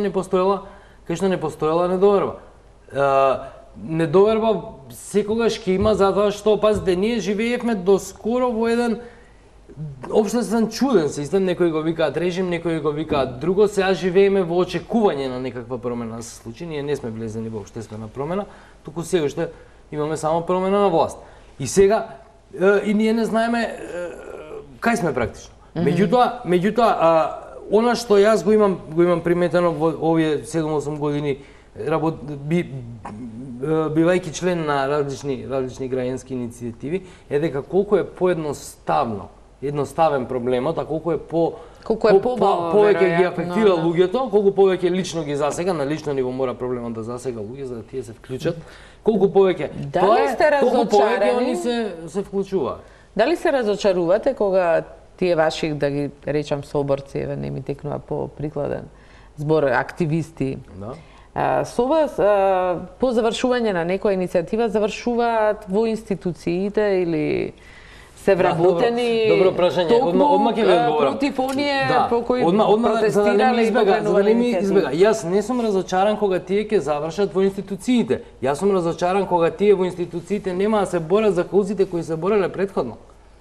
не постоела недоверба. Недоверба секогаш ќе има затоа што пазите ние живеевме до скоро во еден општествен чуден систем, некои го викаат режим, некои го викаат друго, сега живееме во очекување на некаква промена да се случи, ние не сме влезени во општествена промена, туку сега што имаме само промена на власт. И сега, и ние не знаеме кај сме практично. Меѓутоа, она што јас го имам приметено во овие 7-8 години, бивајќи член на различни граѓански иницијативи, е дека колку е едноставен проблемот, а колку е повеќе ги афектира луѓето, колку повеќе лично ги засега, на лично ниво мора проблемот да засега луѓе за да тие се вклучат. Колку повеќе колку повеќе они се вклучуваат. Дали се разочарувате кога тие ваши, да ги речам соборци, не ми текнува по-прикладен збор, активисти, со вас по завршување на некоја иницијатива завршуваат во институциите или се вработени добро прашање. Одма ќе ви одговорам. Против оние по кои протестирале и покренувале иницијатива. Јас не сум разочаран кога тие ќе завршат во институциите. Јас сум разочаран кога тие во институциите нема да се борат за каузите кои се бореле претходно.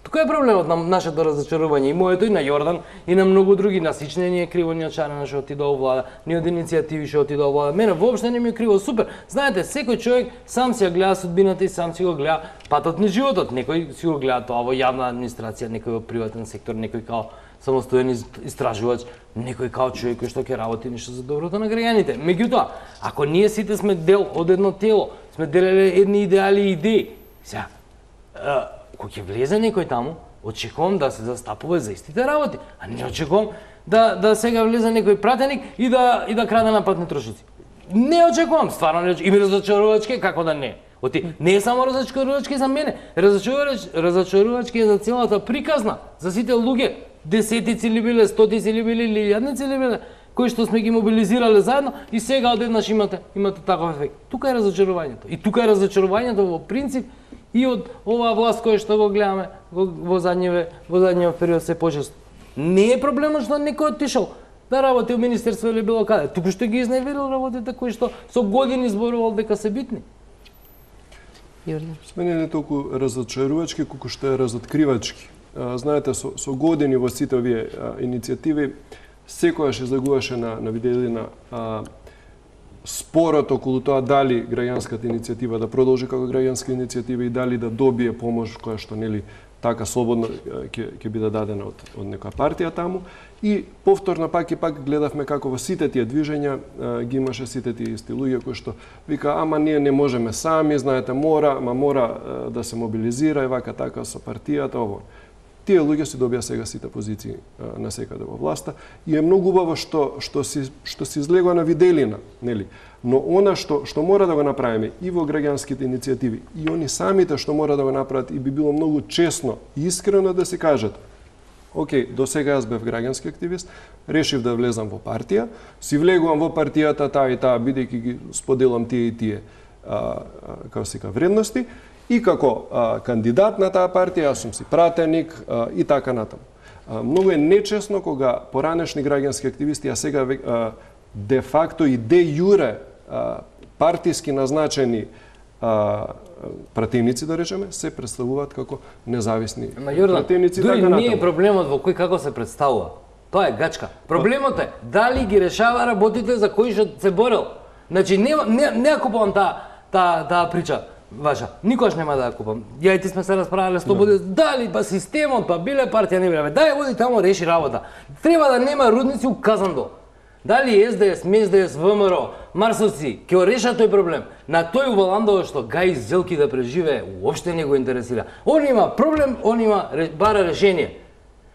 Тука е проблемот на нашето разочарување, и моето, и на Јордан, и на многу други. На сичне ни е криво, ни од Шарена што отидоа во влада, ни од иницијативи што отидоа во влада. Мене воопшто не ми е криво, супер. Знаете, секој човек сам си ја гледа судбината и сам си го гледа патот на животот. Некој си го гледа тоа во јавна администрација, некој во приватен сектор, некој као самостоен истражувач, некој као човек кој што ќе работи нешто за доброто на граѓаните. Меѓутоа, ако ние сите сме дел од едно тело, сме делеле едни идеали и идеи, сега, кога ќе влезе некој таму, очекувам да се застапува за истите работи, а не очекувам да сега влезе некој пратеник и да краде на патни трошици. Не очекувам, стварно не очекувам. И ми разочарувачки, како да не. Оти не е само разочарувачки за мене, разочарувачки е за целата приказна, за сите луѓе, десетици ли биле, стотици ли биле, или илјадници ли биле, кои што сме ги мобилизирале заедно и сега одеднаш имате таков ефект. Тука е разочарувањето. И тука е разочарувањето во принцип и од оваа власт која што го гледаме во задниот период се почесто. Не е проблемот што некој отишол да работи во министерство или било каде. Туку што ги изневерил работите кои што со години зборувал дека се битни. Смене не толку разочарувачки, колку што е разоткривачки. Знаете, со години во сите овие иницијативи секојаш излагуваше на виделина спорот околу тоа дали граѓанската иницијатива да продолжи како граѓанска иницијатива и дали да добие помош која што нели така слободно ќе биде дадена од некоја партија таму. И повторно пак гледавме како во сите тие движења ги имаше сите тие исти луѓе кои што вика ама ние не можеме сами, знаете, мора да се мобилизира и вака така со партијата ово. Тие луѓе си добија сега сите позиции на секаде во власта и е многу убаво што се излегува на виделина, нели? Но она што мора да го направиме и во граѓанските иницијативи и они самите што мора да го направат и би било многу честно и искрено да се кажат: океј, до сега јас бев граѓански активист, решив да влезам во партија, си влегувам во партијата таа и таа бидејќи ги споделам тие и тие како се вика вредности. И како кандидат на таа партија, јас сум си пратеник и така натаму. Многу е нечесно кога поранешни граѓански активисти, а сега де факто и де јуре партиски назначени пратеници, да речеме, се представуваат како независни пратеници. Дури не е проблемот во кој како се представува. Тоа е гачка. Проблемот е дали ги решава работите за кои што се борел. Значи, не купувам таа прича ваша. Никош нема да ја купам. Ја и ти сме се расправале слободи. Дали па системот, па биле партија, не биле. Дај води тамо реши работа. Треба да нема рудници у Казандол. Дали СДС, МСДС, ВМРО, Марсовци ќе реша тој проблем. На тој Валандово што гај зелки да преживее, уопште не го интересира. Он има проблем, он има бара решение.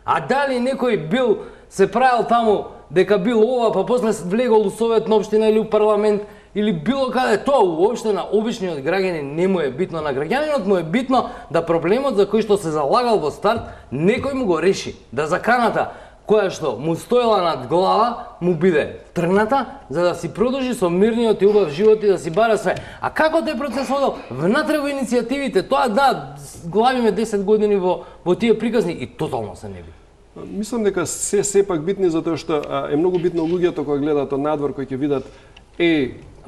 А дали некој бил се правил таму дека бил ова, па после влегол у Советна општина или у парламент или било каде, тоа уопште на обичниот граѓанин не му е битно. На граѓанинот му е битно да проблемот за кој што се залагал во старт, некој му го реши. Да заканата која што му стоела над глава му биде тргната, за да си продолжи со мирниот и убав живот и да си бара све. А како тој процес одел? Внатре во иницијативите, тоа да, главиме 10 години во тие приказни и тотално се не би. Мислам дека се сепак битни затоа што е многу битно луѓето кога гледаат од надвор, кои ќе видат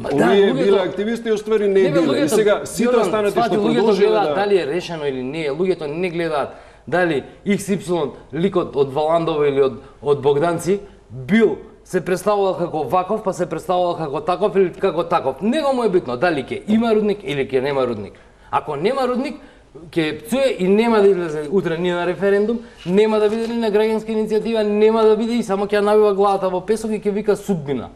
овие биле активисти и оствари не биле. И сега сите останати што продолжиле дали е решено или не, луѓето не гледаат дали XY ликот од Валандово или од Богданци бил се представувал како ваков, па се представувал како таков или како таков. Него му е битно дали ќе има рудник или ќе нема рудник. Ако нема рудник, ќе пцуе и нема да излезе утре ни на референдум, нема да биде ни на граѓанска иницијатива, нема да биде и само ќе набива главата во песок и ќе вика судбина.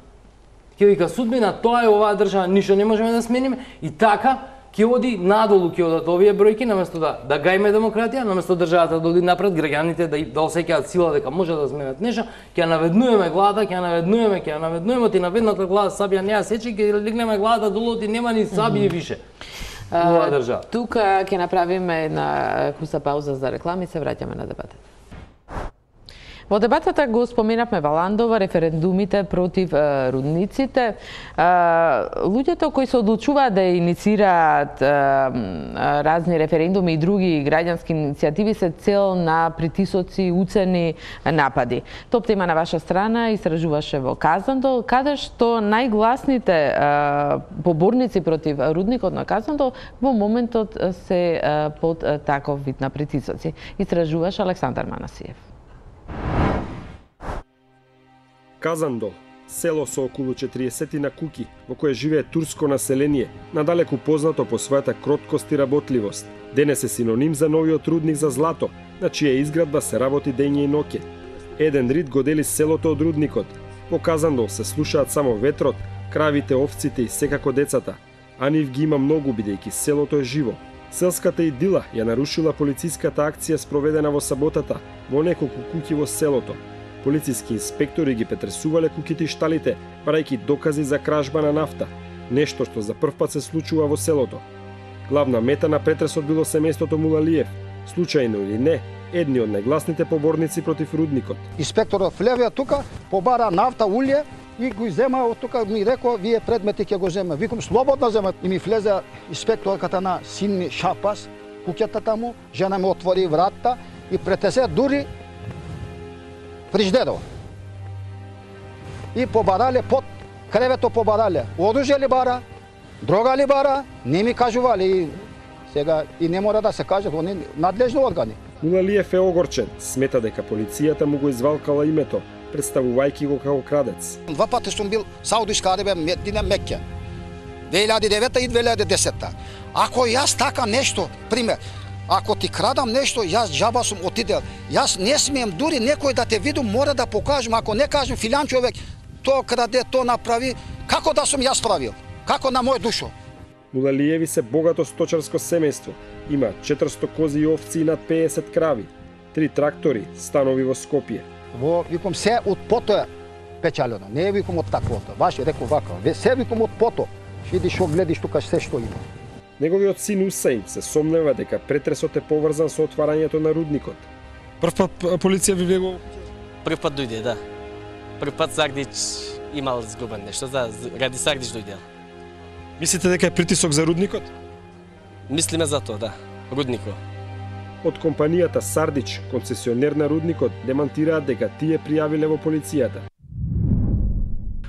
Ќе вика судбина, тоа е оваа држава, ништо не можеме да смениме и така ќе оди надолу, ќе одат овие бројки, наместо да гајме демократија, наместо државата да оди напред, граѓаните да осеќаат сила дека може да сменат нешто, ќе наведнуваме главата, ќе наведнуваме ти наведната глава сабија не ја сечи, ќе легнеме главата долу и нема ни сабија више. Тука ќе направиме една куса пауза за реклами и се враќаме на дебатата. Во дебатата го споменавме Валандова, референдумите против рудниците. Луѓето кои се одлучуваат да инициираат разни референдуми и други граѓански иницијативи се цел на притисоци, уцени, напади. Топта има на ваша страна, истражуваше во Казандол, каде што најгласните поборници против рудникот на Казандол во моментот се под таков вид на притисоци. Истражуваше Александар Манасиев. Казандол, село со околу 40 на куќи, во кое живее турско население, надалеку познато по својата кроткост и работливост. Денес е синоним за новиот рудник за злато, на чија изградба се работи дење и ноќе. Еден рид го дели селото од рудникот. Во Казандол се слушаат само ветрот, кравите, овците и секако децата. А нив ги има многу бидејќи селото е живо. Селската идила ја нарушила полициската акција спроведена во саботата во неколку куќи во селото. Полициски инспектори ги претресувале куќите и шталите, барајќи докази за кражба на нафта, нешто што за прв пат се случува во селото. Главна мета на претресот било семејството Мулалиев. Случајно или не, едни од најгласните поборници против рудникот. Инспекторот влеве тука, побара нафта, улје и го зема од тука, ми рекол, вие предмети ќе го зема. Викам, слободно зема. И ми влезе инспекторката на син ми шапас, куќата таму, жена ми отвори вратта и претесе дури фриждерот. И побарале под кревето побарале. Оружје ли бара, дрога ли бара, не ми кажували. И сега и не мора да се кажат, они надлежни органи. Мулалиев е огорчен, смета дека полицијата му го извалкала името, представувајќи го како крадец. Два пати сум бил Саудиска Арабија, Медина, Мекке. 2009 и 2010. Ако јас така нешто, пример, ако ти крадам нешто, јас џаба сум отидел. Јас не смеем дури некој да те видам, мора да покажам. Ако не кажем филан човек, то краде, то направи, како да сум јас правил? Како на мој душо? Мулалиеви се богато сточарско семејство. Има 400 кози и овци и над 50 крави, 3 трактори, станови во Скопје. Во, викам, се од пото е печалено, не викам од таквото. Ваше рекол вака, се викам од пото. Видиш што гледиш тука се што има. Неговиот син Усаин се сомнева дека претресот е поврзан со отварањето на рудникот. Прв пат полиција ви бегува? Прв пат дојде, да. Прв пат Сагдич имал згубен нешто, ради Сагдич дојде. Мислите дека е притисок за рудникот? Мислиме за тоа, да. Рудникот. Од компанијата Сардич, концесионер на рудникот, демантираат дека тие пријавиле во полицијата.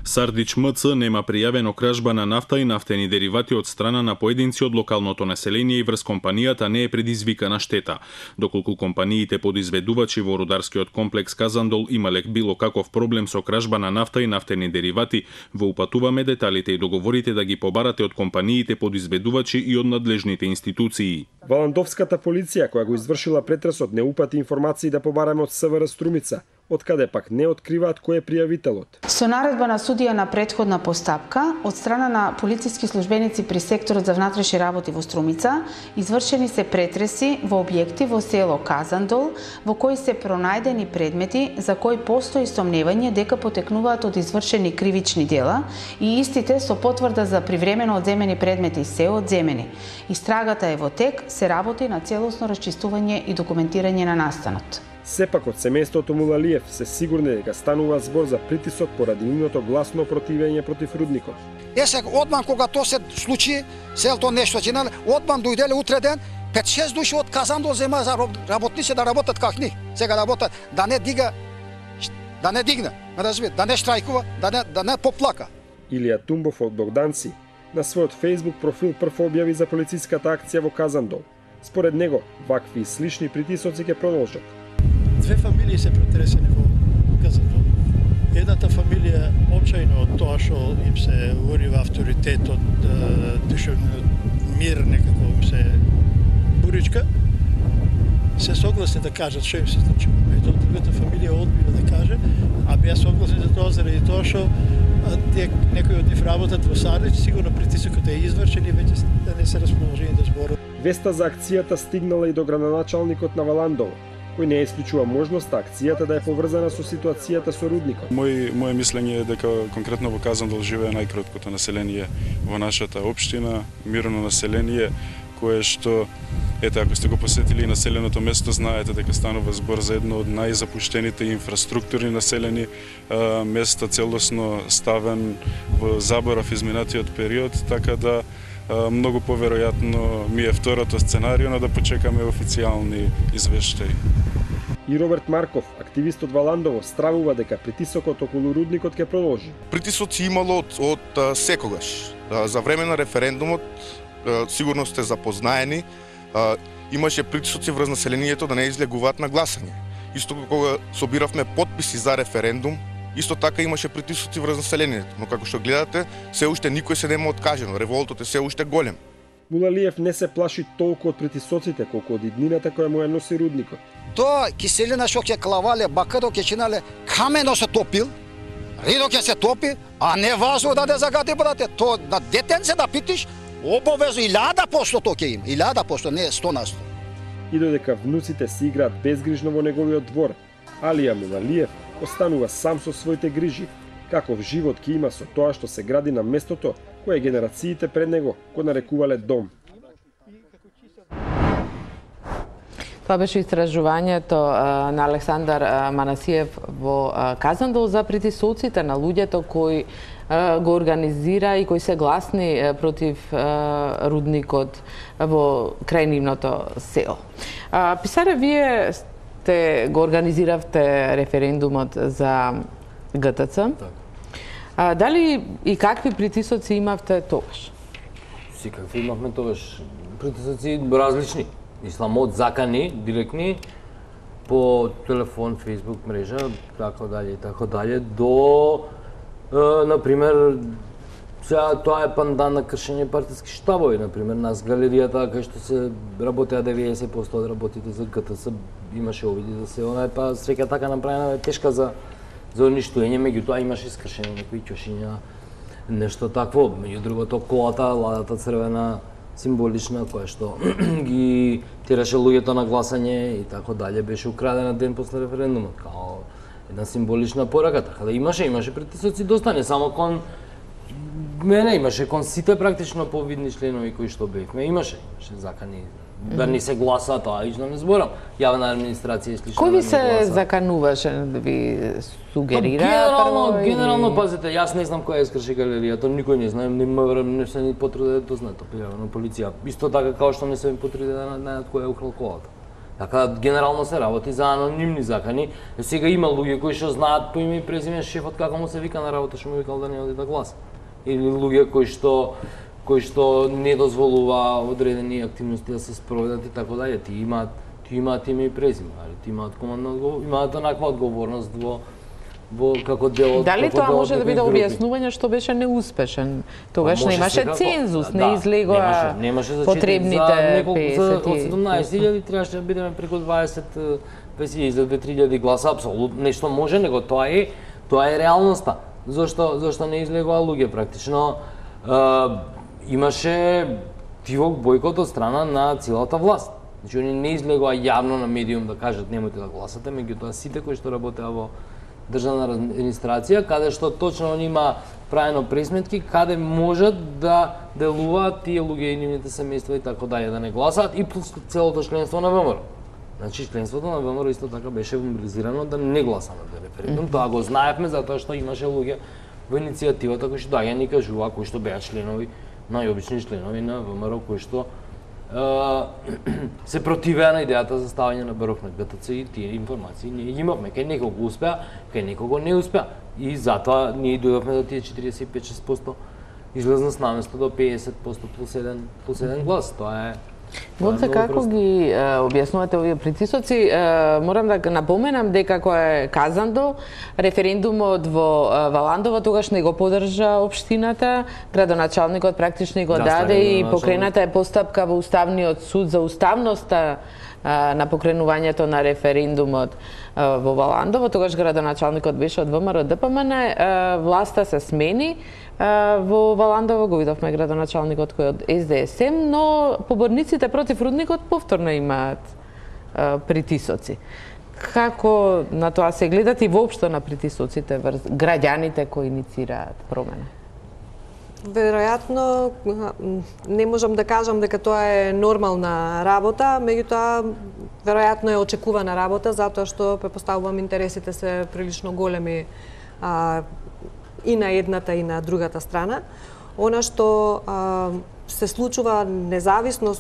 Сардич МЦ нема пријавено кражба на нафта и нафтени деривати од страна на поединци од локалното население и врз компанијата не е предизвикана штета. Доколку компаниите подизведувачи во рударскиот комплекс Казандол имале било каков проблем со кражба на нафта и нафтени деривати, во упатуваме деталите и договорите да ги побарате од компаниите подизведувачи и од надлежните институции. Валандовската полиција, која го извршила претресот, не упати информации да побараме од СВР Струмица, од каде пак не откриваат кој е пријавителот. Со наредба на судија на претходна постапка, од страна на полициски службеници при секторот за внатрешни работи во Струмица, извршени се претреси во објекти во село Казандол, во кои се пронајдени предмети за кои постои сомневање дека потекнуваат од извршени кривични дела и истите со потврда за привремено одземени предмети се одземени. Истрагата е во тек, се работи на целосно расчистување и документирање на настанот. Сепак од семејството Мулалиев се сигурни дека станува збор за притисок поради нивното гласно противење против рудникот. Сега одман кога тоа се случи, селто нешто чинале, одман дојделе утре ден 5-6 души од Казандол зема за работници да работат как ни. Сега работат да не дигне, разбирате, да не штрајкува, да не поплака. Илија Тумбов од Богданци на својот Facebook профил прв објави за полициската акција во Казандол. Според него, вакви и слични притисоци ќе продолжат. Две фамилии се претресени во Казандол. Едната фамилија очајно од тоа што им се урива авторитетот, душевниот мир некако им се буричка, се согласни да кажат што им се случува. Ето другата фамилија одбива да каже, а беа согласни за тоа заради тоа што некои од нив работат во Сардич, сигурно притисокот е извршен и веќе да не се расположени да зборат. Веста за акцијата стигнала и до градоначалникот на Валандово, кој не исклучува можноста акцијата да е поврзана со ситуацијата со рудникот. Моje мислење е дека конкретно во Казандол живее најкроткото население во нашата општина, мирно население, кое што, ете, ако сте го посетили населеното место, знаете дека станува збор за едно од најзапуштените инфраструктурни населени места, целосно ставен во заборав изминатиот период, така да многу поверојатно ми е второто сценарио, но да почекаме официјални извештаи. И Роберт Марков, активист од Валандово, стравува дека притисокот околу рудникот ќе продолжи. Притисоци имало од секогаш. За време на референдумот, сигурно сте запознаени, имаше притисоци врз населението да не излегуваат на гласање. Исто кога собиравме потписи за референдум, исто така имаше притисоци врз населението, но како што гледате, се уште никој се нема откажено, револтот е се уште голем. Мулалиев не се плаши толку од притисоците колку од иднината која му ја носи рудникот. Тоа киселина што ќе клавале, бакаро ќе чинале, камено се топил, ридо ќе се топи, а не вазо да загади, брате. Тоа на детенце да питиш, обовезно 1000% тоа ќе има, 1000%, не 100%. И додека внуците си играат безгрижно во неговиот двор, Алија Мулалиев останува сам со своите грижи. Каков живот ќе има со тоа што се гради на местото кое генерациите пред него го нарекувале дом. Това беше истражувањето на Александар Манасиев во Казандол за притисоците на луѓето кои го организира и кои се гласни против рудникот во крај нивното село. Писаре, вие го организиравте референдумот за ГТЦ. Дали и какви притисоци имавте тогаш? Какви имавме тогаш? Притисоци различни. Исламот закани, директни, по телефон, фейсбук мрежа, така дале, до, например, сега тоа е пандан на кршење партиски штабови, например, нас галеријата, кај што се работеа 90% од работите за ГТС, имаше обиди да се, она е па среќа така направена, тешка за уништување, меѓутоа имаше искршење некои ќошиња, нешто такво, меѓу другото колата, ладата црвена, символична, која што ги тераше луѓето на гласање и така дале, беше украдена ден после референдумот, као една символична порака, така да имаше притисоци доста, не само кон мене, имаше кон сите практично повидни членови кои што бевме, имаше закани, да не се гласа, тоа лично не зборам, јавна администрација и слично. Кој ви се закануваше, да ви сугерира? Генерално, пазите, јас не знам која искрши галеријата, никој не знам, не се ни потруде да знаат, на полиција. Исто така као што не се ми потруде да најдат која е украл колата. Така, генерално се работи за анонимни закани. Сега има луѓе кои што знаат по име и презиме шефот како му се вика на работа, што му викал да не оди да гласа. Или луѓе кои што не дозволува одредени активности да се спроведат и така дале. Ти имаат име и презиме, ти имаат командна одговорност, имаат онаква одговорност во како дел од дали тоа може да биде објаснување што беше неуспешен? Тогаш немаше цензус, не излегоа потребните 50. Од 17.000 требаше да бидеме преку 20.000 за 2-3.000 гласа, апсолутно нешто може, него тоа е реалноста. Зошто не излегоа луѓе практично? Имаше тивок бојкот од страна на целата власт. Значи, они не излегоа јавно на медиум да кажат немојте да гласате, меѓутоа сите кои што работеа во државна администрација, каде што точно они има правено пресметки, каде можат да делуваат тие луѓе и нивните семејства и така дале, да не гласаат и плюс целото членство на ВМРО. Значи, членството на ВМРО исто така беше мобилизирано да не гласа на референдум. Тоа го знаевме затоа што имаше луѓе во иницијативата кои што доаѓаа ни кажуваа, кои што беа членови, најобични членови на ВМРО, кои што се противеа на идејата за ставање на баров на ГТЦ и тие информации ние ги имавме. Кај некого успеа, кај некого не успеа. И затоа ние дојдовме до тие 45-6% излезност наместо до 50% плюс 1 глас. Тоа е Вопце како ги објаснувате овие притисоци? Морам да напоменам дека кој е Казандол, референдумот во Валандово тогаш не го поддржа општината, градоначалникот практично го даде и покрената е постапка во Уставниот суд за уставноста на покренувањето на референдумот во Валандово. Тогаш градоначалникот беше од ВМРО ДПМН, власта се смени. Во Валандово го видовме градоначалникот кој од СДСМ, но поборниците против рудникот повторно имаат притисоци. Како на тоа се гледат и воопшто на притисоците врз граѓаните кои иницираат промена? Веројатно, не можам да кажам дека тоа е нормална работа, меѓутоа, веројатно е очекувана работа, затоа што препоставувам интересите се прилично големи и на едната и на другата страна. Она што се случува независно,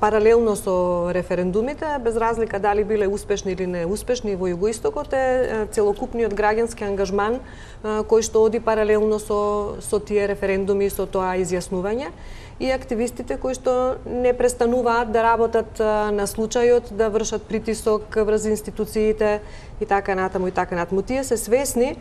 паралелно со референдумите, без разлика дали биле успешни или неуспешни во Југоистокот, е целокупниот граѓански ангажман кој што оди паралелно со тие референдуми и со тоа изјаснување, и активистите кои што не престануваат да работат на случајот, да вршат притисок врз институциите и така натаму и така натаму. Тие се свесни,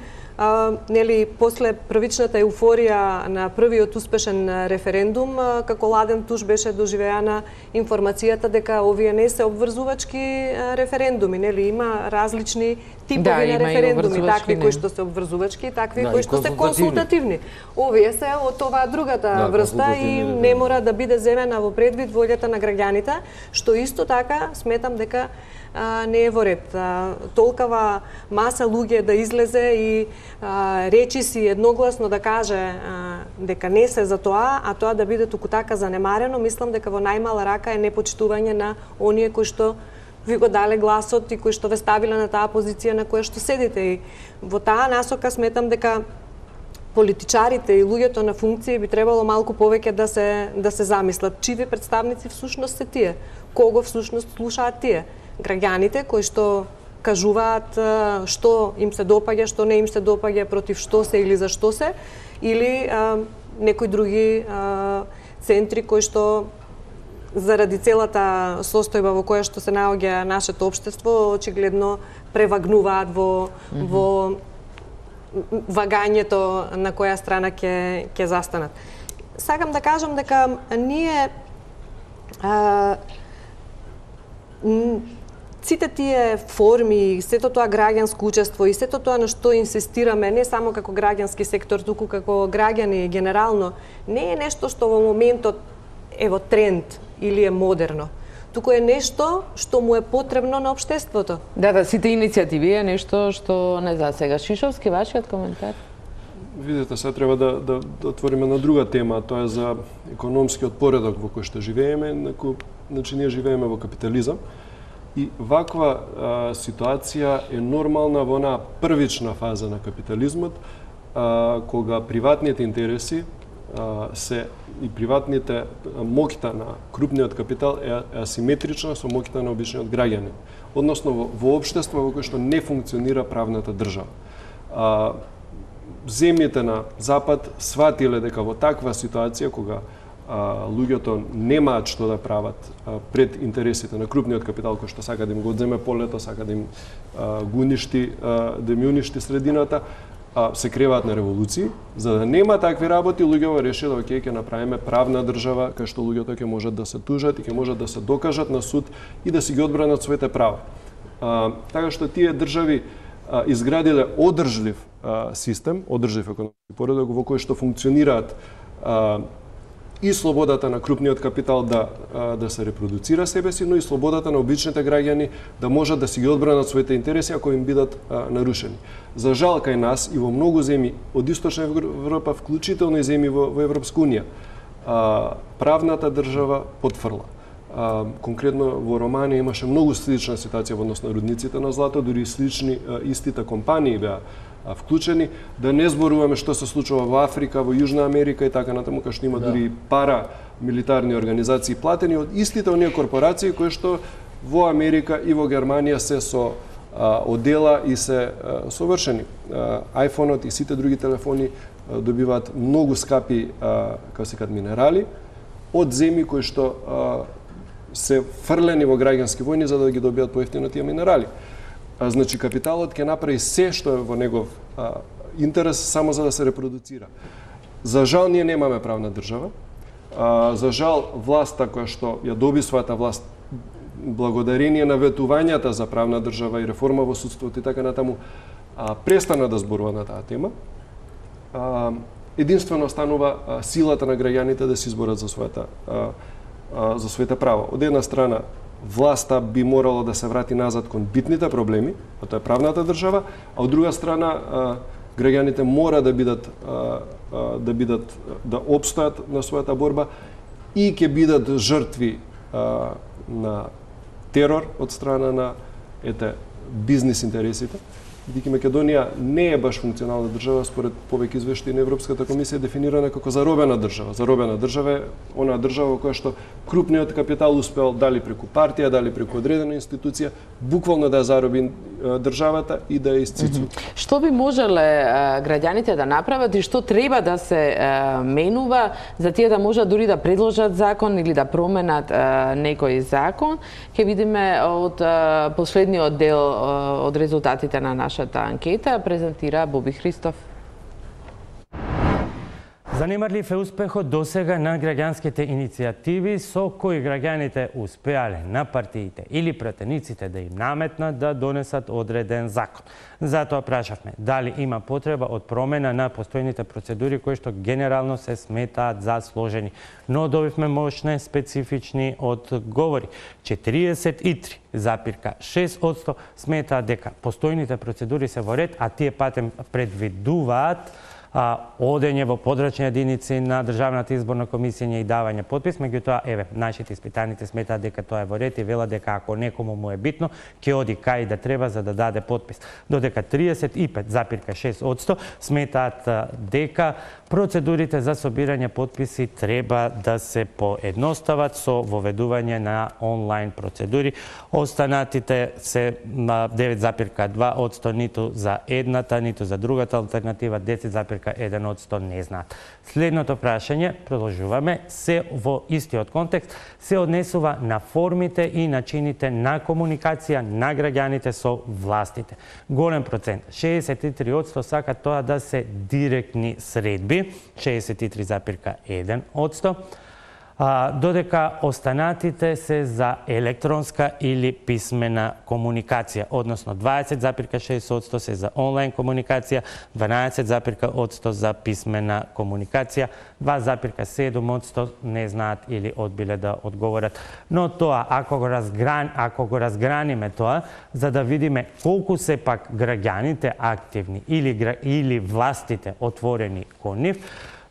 нели, после првичната еуфорија на првиот успешен референдум, како ладен туш беше доживеана информацијата дека овие не се обврзувачки референдуми, нели, има различни типови на референдуми, такви кои што се обврзувачки и такви кои што се консултативни. Овие се од оваа другата врста и не мора да биде земена во предвид волјата на граѓаните, што исто така сметам дека не е во ред. Толкава маса луѓе да излезе и речи си едногласно да каже дека не се за тоа, а тоа да биде туку така занемарено, мислам дека во најмала рака е непочитување на оние кои што ви го дале гласот и кои што ве ставиле на таа позиција на која што седите. И во таа насока сметам дека политичарите и луѓето на функции би требало малку повеќе да се замислат чиви представници всушност се тие, кого всушност слушаат тие, граѓаните кои што кажуваат што им се допаѓа, што не им се допаѓа, против што се или за што се, или некои други центри кои што заради целата состојба во која што се наоѓа нашето општество очигледно превагнуваат во вагањето на која страна ќе застанат. Сакам да кажам дека ние сите тие форми, сето тоа граѓанско учество и сето тоа на што инсистираме, не само како граѓански сектор, туку како граѓани генерално, не е нешто што во моментот е во тренд или е модерно. Туку е нешто што му е потребно на општеството. Да, сите иницијативи е нешто што не за сега. Шишовски, вашиот коментар? Видите, сега треба да отвориме на друга тема, тоа е за економскиот поредок во кој што живееме, значи ние живееме во капитализам. И ваква ситуација е нормална во онаа првична фаза на капитализмот, кога приватните интереси и приватните моќта на крупниот капитал е асиметрична со моќта на обичниот граѓанин. Односно во општество во кое што не функционира правната држава. Земјите на Запад сватиле дека во таква ситуација кога луѓето немаат што да прават пред интересите на крупниот капитал кој што сака да им го одземе полето, сака да им го уништи, да им уништи средината, се креваат на револуции. За да нема такви работи, луѓето решиле ќе направиме правна држава кај што луѓето ќе можат да се тужат и ќе можат да се докажат на суд и да си ги одбранат своите права. Така што тие држави изградиле одржлив систем, одржлив економски поредок во кој што функционираат и слободата на крупниот капитал да се репродуцира себе си, но и слободата на обичните граѓани да можат да си ги одбранат своите интереси ако им бидат нарушени. За жал кај нас и во многу земји од Источна Европа, вклучително и земји во Европска унија, правната држава потфрла. Конкретно во Романија имаше многу слична ситуација во однос на рудниците на злато, дури слични истите компании беа вклучени, да не зборуваме што се случува во Африка, во Јужна Америка и така натаму, кај што има дури пара милитарни организации платени од истите оние корпорации кои што во Америка и во Германија се со одела и се совршени. iPhone-от и сите други телефони добиваат многу скапи, како се кажат, минерали од земји кои што се фрлени во граѓански војни за да ги добијат поевтино тие минерали. Значи, капиталот ќе направи се што е во негов интерес само за да се репродуцира. За жал, ние немаме правна држава. За жал, власта која што ја доби својата власт благодарение на ветувањата за правна држава и реформа во судството и така натаму, престана да зборува на таа тема. Единствено останува силата на граѓаните да се изборат за своите права. Од една страна, власта би морало да се врати назад кон битните проблеми, а тоа е правната држава, а од друга страна граѓаните мора да опстојат на својата борба и ќе бидат жртви на терор од страна на бизнис интересите. Бидејќи Македонија не е баш функционална држава, според повеќе извештаи на Европската комисија дефинирана како заробена држава. Заробена држава е онаа држава во која што крупниот капитал успеал дали преку партија, дали преку одредена институција, буквално да ја зароби државата и да ја исцицу. Што би можеле граѓаните да направат и што треба да се менува за тие да можат дури да предложат закон или да променат некој закон? Ќе видиме од последниот дел од резултатите на нашата анкета, презентира Боби Христов. Занимарлив е успехот досега на граѓанските иницијативи со кои граѓаните успеале на партиите или пратениците да им наметнат да донесат одреден закон. Затоа прашавме дали има потреба од промена на постојните процедури кои што генерално се сметаат за сложени. Но добивме мощни специфични одговори. 43,6% сметаат дека постојните процедури се во ред, а тие патем предвидуваат одење во подрачни единици на Државната изборна комисија и давање подпис, меѓутоа, еве, нашите испитаници сметаат дека тоа е во ред и велат дека ако некому му е битно, ќе оди кај да треба за да даде подпис. Додека 35,6% сметаат дека процедурите за собирање подписи треба да се поедностават со воведување на онлайн процедури. Останатите се 9,2% ниту за едната, ниту за другата алтернатива, 10,1% не знаат. Следното прашање, продолжуваме, се во истиот контекст, се однесува на формите и начините на комуникација на граѓаните со властите. Голем процент, 63% сака тоа да се директни средби, 63,1%, додека останатите се за електронска или писмена комуникација, односно 20,6% се за онлайн комуникација, 12,8% за писмена комуникација, 2,7% не знаат или одбиле да одговорат. Но тоа, ако го разграниме тоа, за да видиме колку се пак граѓаните активни или властите отворени кон нив,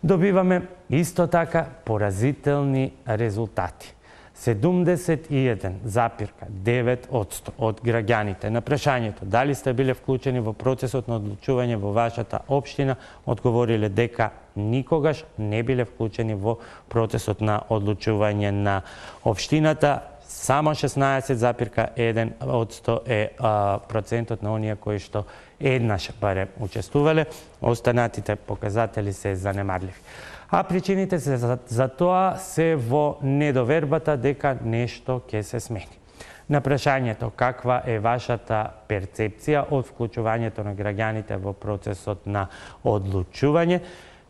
добиваме исто така поразителни резултати. 71,9% од граѓаните на прашањето дали сте биле вклучени во процесот на одлучување во вашата општина, одговориле дека никогаш не биле вклучени во процесот на одлучување на општината. Само 16,1% е процентот на оние кои што еднаш барем учествувале, останатите показатели се занемарливи. А причините за тоа се во недовербата дека нешто ќе се смени. На прашањето каква е вашата перцепција од вклучувањето на граѓаните во процесот на одлучување,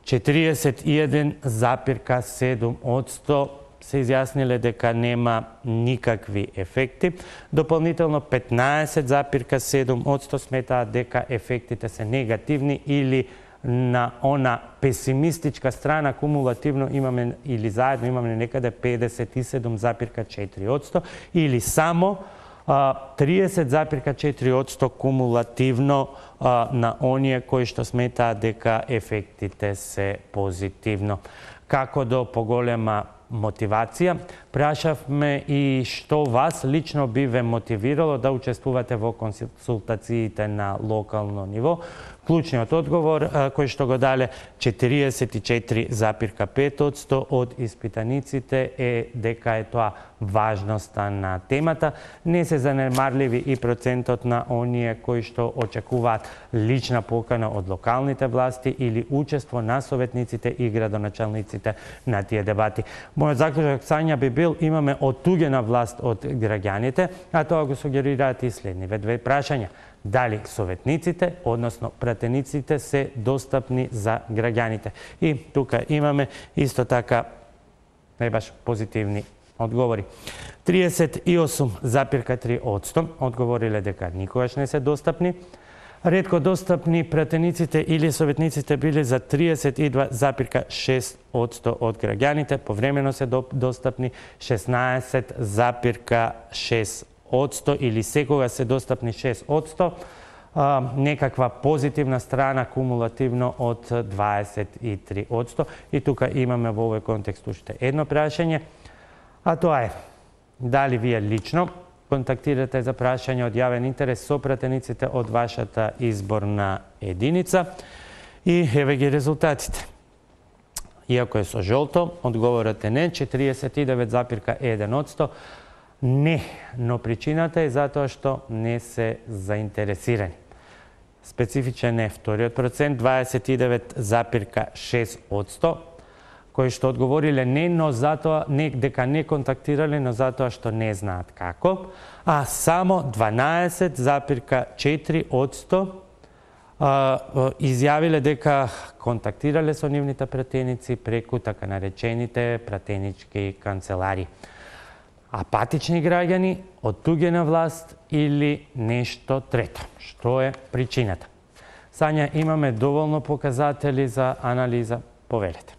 41,7% се изјасниле дека нема никакви ефекти. Дополнително 15,7% сметаат дека ефектите се негативни или на она песимистичка страна кумулативно имаме или заедно имаме некаде 57,4% или само 30,4% кумулативно на оние кои што сметаат дека ефектите се позитивно. Како до поголема мотивација, прашавме и што вас лично би ве мотивирало да учествувате во консултациите на локално ниво. Клучниот одговор кој што го дале 44,5% од испитаниците е дека е тоа важноста на темата. Не се занемарливи и процентот на оние кои што очекуваат лична покана од локалните власти или учество на советниците и градоначалниците на тие дебати. Мојот заклучок Сања би бил имаме оттуѓена власт од граѓаните, а тоа го сугерираат и следниве две прашања. Дали советниците, односно пратениците, се достапни за граѓаните? И тука имаме исто така не баш позитивни одговори. 38,3% одговориле дека никогаш не се достапни. Ретко достапни пратениците или советниците биле за 32,6% од граѓаните, повремено се достапни 16,6% или секога се достапни 6%, некаква позитивна страна кумулативно од 23%. И тука имаме во овој контекст уште едно прашање, а тоа е дали вие лично контактирате за прашање од јавен интерес со пратениците од вашата изборна единица. И еве ги резултатите. Иако е со жолто, одговорот е не, 49,1%. Не, но причината е затоа што не се заинтересирани. Специфичен е вториот процент, 29,6%, кои што одговориле не, но затоа дека не контактирале, но затоа што не знаат како, а само 12,4% изјавиле дека контактирале со нивните пратеници преку така наречените пратенички канцелари. Апатични граѓани, оттуѓена власт или нешто трето? Што е причината? Сања, имаме доволно показатели за анализа. Повелете.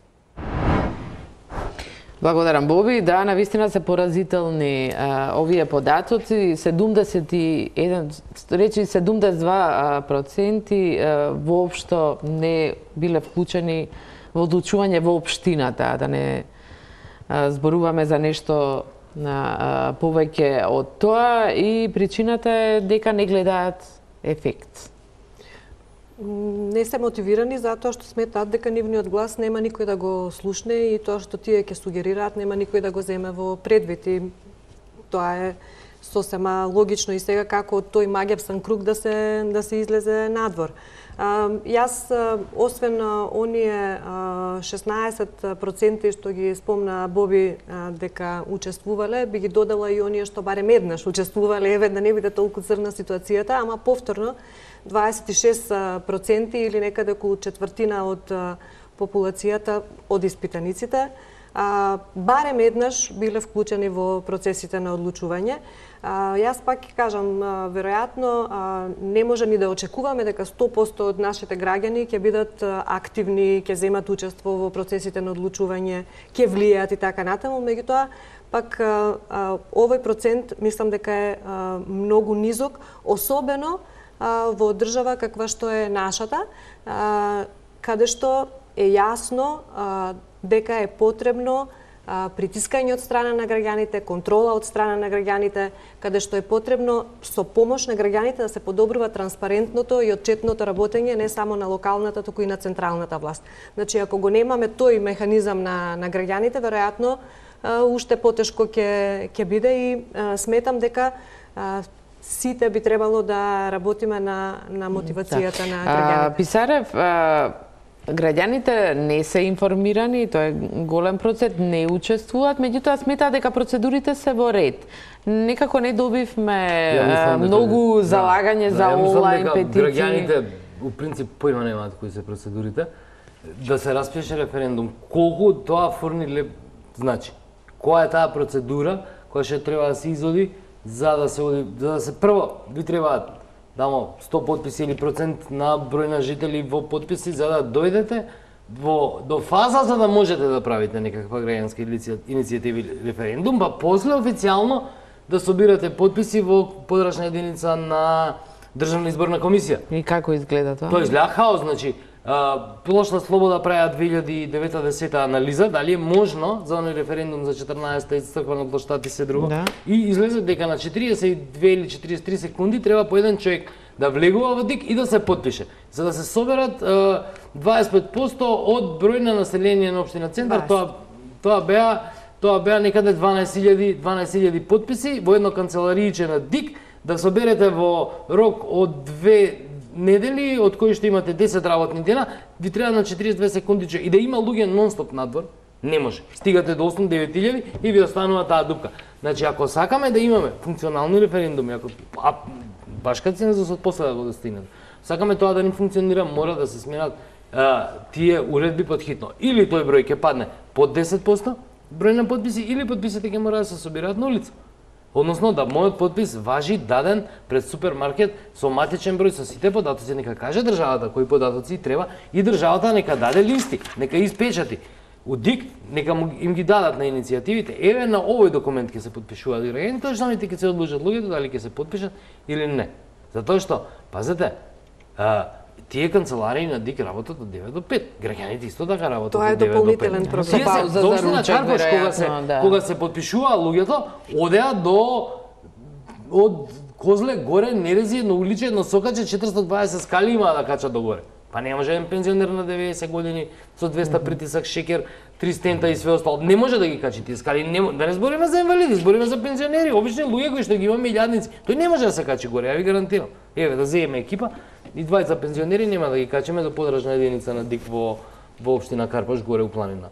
Благодарам, Боби. Да, навистина се поразителни овие податоци. 72% воопшто не биле вклучени во одлучување во општината, да не зборуваме за нешто повеќе од тоа, и причината е дека не гледаат ефект. Не се мотивирани затоа што сметаат дека нивниот глас нема никој да го слушне и тоа што тие ќе сугерираат нема никој да го земе во предвид. И тоа е сосема логично и сега како од тој магевсан круг да се излезе надвор. Јас, освен оние 16% што ги спомна Боби дека учествувале, би ги додала и оние што барем еднаш учествувале, еве да не биде толку црна ситуацијата, ама повторно 26% или некаде околу четвртина од популацијата од испитаниците барем еднаш биле вклучени во процесите на одлучување. Јас пак ќе кажам, веројатно не може ни да очекуваме дека 100% од нашите граѓани ќе бидат активни, ќе земат учество во процесите на одлучување, ќе влијаат и така натаму, меѓутоа пак овој процент мислам дека е многу низок, особено во држава каква што е нашата, каде што е јасно дека е потребно притискање од страна на граѓаните, контрола од страна на граѓаните, каде што е потребно со помош на граѓаните да се подобрува транспарентното и отчетното работење не само на локалната, туку и на централната власт. Значи, ако го немаме тој механизам на граѓаните, веројатно уште потешко ќе биде и сметам дека сите би требало да работиме на мотивацијата на граѓаните. Писарев, граѓаните не се информирани, тоа е голем процент, не учествуваат, меѓутоа сметаат дека процедурите се во ред. Некако не добивме многу залагање за онлайн петиции. Граѓаните у принцип појма немаат кои се процедурите. Да се распише референдум, колку тоа фурни значи, која е таа процедура која ќе треба да се изоди за да се прво ви требаат дамо 100 потписи или процент на број на жители во потписи за да дојдете до фаза за да можете да правите некаква граѓанска иницијатива или референдум, па после официјално да собирате потписи во подрачна единица на Државна изборна комисија. И како изгледа тоа? Тоа изгледа хаос, значи Плошна Слобода праја 2009-10 анализа дали е можно за оној референдум за 14-та исцрквана плоштад и се друго. Да. И излезе дека на 42 или 43 секунди треба по еден човек да влегува во ДИК и да се потпише, за да се соберат 25% од број на население на општина Центар. Тоа беа некаде 12.000 потписи во едно канцеларијче на ДИК да соберете во рок од 2 недели, од кои што имате 10 работни дена, ви треба на 42 секундиче и да има луѓе нон-стоп надвор, не може. Стигате до 8-9 и ви останува таа дупка. Значи, ако сакаме да имаме функционални референдуми, баш кад се за после да го достигнат, сакаме тоа да не функционира, мора да се сменат тие уредби подхитно. Или тој број ќе падне под 10% број на потписи, или потписите ќе мора да се собираат на улица. Односно да мојот потпис важи даден пред супермаркет со матичен број со сите податоци, нека каже државата кои податоци треба и државата нека даде листи, нека испечати. У ДИК нека им ги дадат на иницијативите, еве на овој документ ќе се потпишуваат граѓаните, останалите ќе се одлучат луѓето дали ќе се потпишат или не. Затоа што, пазете, тие канцеларии на ДИК работат од 9 до 5. Граѓаните исто така работат од 9 до 5. Тоа е дополнителен проблем. Кога се потпишуваа луѓето, одеа од Козле горе нерези едно уличе, едно сокаче 420 скали има да качат догоре. Па не може еден пензионер на 90 години со 200 притисак шекер, 3 стента и све остало. Не може да ги качи тие скали. Да не збориме за инвалиди, збориме за пензионери, обични луѓе кои што ги имаме илјадници. Тој не може да се качи горе, ја ви гарантирам. Еве да земеме екипа и двајца пензионери нема да ги качиме до подрачна единица на ДИК во општина Карпаш горе у планина.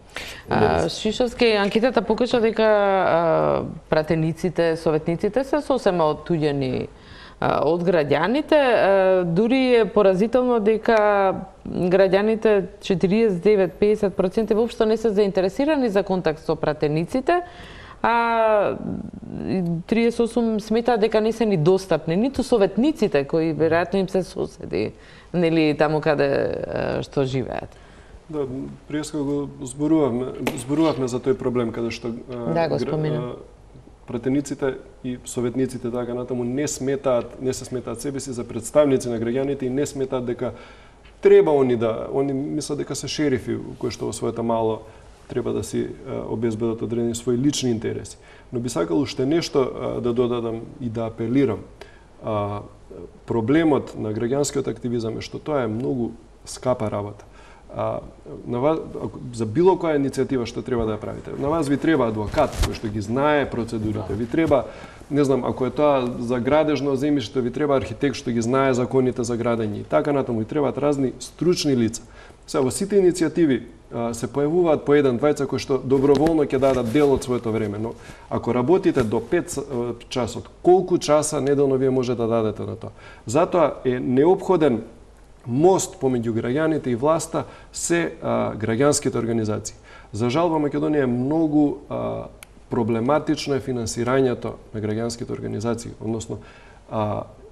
Шишовски, анкетата покажа дека пратениците, советниците се сосема оттуѓени од граѓаните. Дури е поразително дека граѓаните 49-50% воопшто не се заинтересирани за контакт со пратениците, а 38 сметаат дека не се ни достапни, ниту советниците кои веројатно им се соседи, нели таму каде што живеат. Да, преска го зборувавме за тој проблем каде што го спомена. Пратениците и советниците така натаму не се сметаат себе си за представници на граѓаните и не сметаат дека треба они мислат дека се шерифи кои што во својата мало треба да си обезбедат одредени своји лични интереси. Но би сакал уште нешто да додадам и да апелирам. Проблемот на граѓанскиот активизам е што тоа е многу скапа работа. За било која иницијатива што треба да ја правите. На вас ви треба адвокат кој што ги знае процедурите. Ви треба, не знам, ако е тоа за градежно земјиште, ви треба архитект што ги знае законите за градење. И така натаму ви требаат разни стручни лица. Сега во сите иницијативи се појавуваат по еден, двајца кои што доброволно ќе дадат дел од своето време, но ако работите до 5 часот, колку часа неделно вие може да дадете на тоа? Затоа е неопходен мост помеѓу граѓаните и власта се граѓанските организации. За жал во Македонија е многу проблематично е финансирањето на граѓанските организации, односно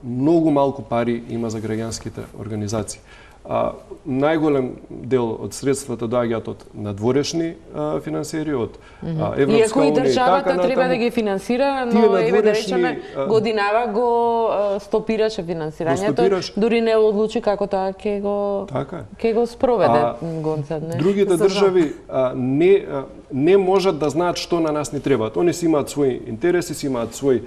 многу малку пари има за граѓанските организации. Најголем дел од средствата доаѓаат од надворешни финансери, од Европска унија. Иако и државата треба да ги финансира, но еве да речеме годинава го стопираше финансирањето, дури не одлучи како тоа ќе го спроведе Гонца. Другите држави не можат да знаат што на нас ни требаат. Они си имаат своји интереси, си имаат своји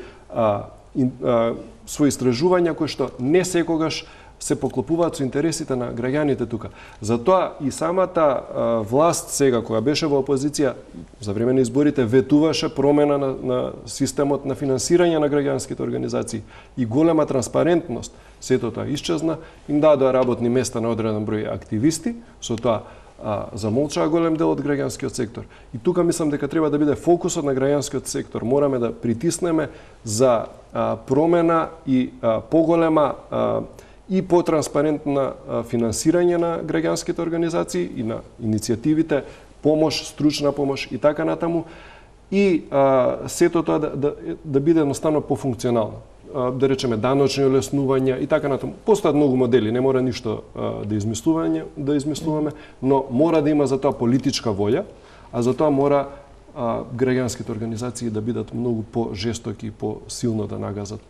истражувања кои што не секогаш се поклопуваат со интересите на граѓаните тука. Затоа и самата власт сега, која беше во опозиција, за време на изборите ветуваше промена на системот на финансирање на граѓанските организации и голема транспарентност. Сето тоа исчезна, им дадоа работни места на одреден број активисти, со тоа замолчаа голем дел од граѓанскиот сектор. И тука мислам дека треба да биде фокусот на граѓанскиот сектор. Мораме да притиснеме за промена и поголема и потранспарентна финансирање на граѓанските организации и на иницијативите, помош, стручна помош и така натаму. И сето тоа да биде едноставно пофункционално. Да речеме даночни олеснувања и така натаму. Постојат многу модели, не мора ништо да измислуваме, но мора да има за тоа политичка волја, а за тоа мора граѓанските организации да бидат многу по-жестоки и по-силно да нагазат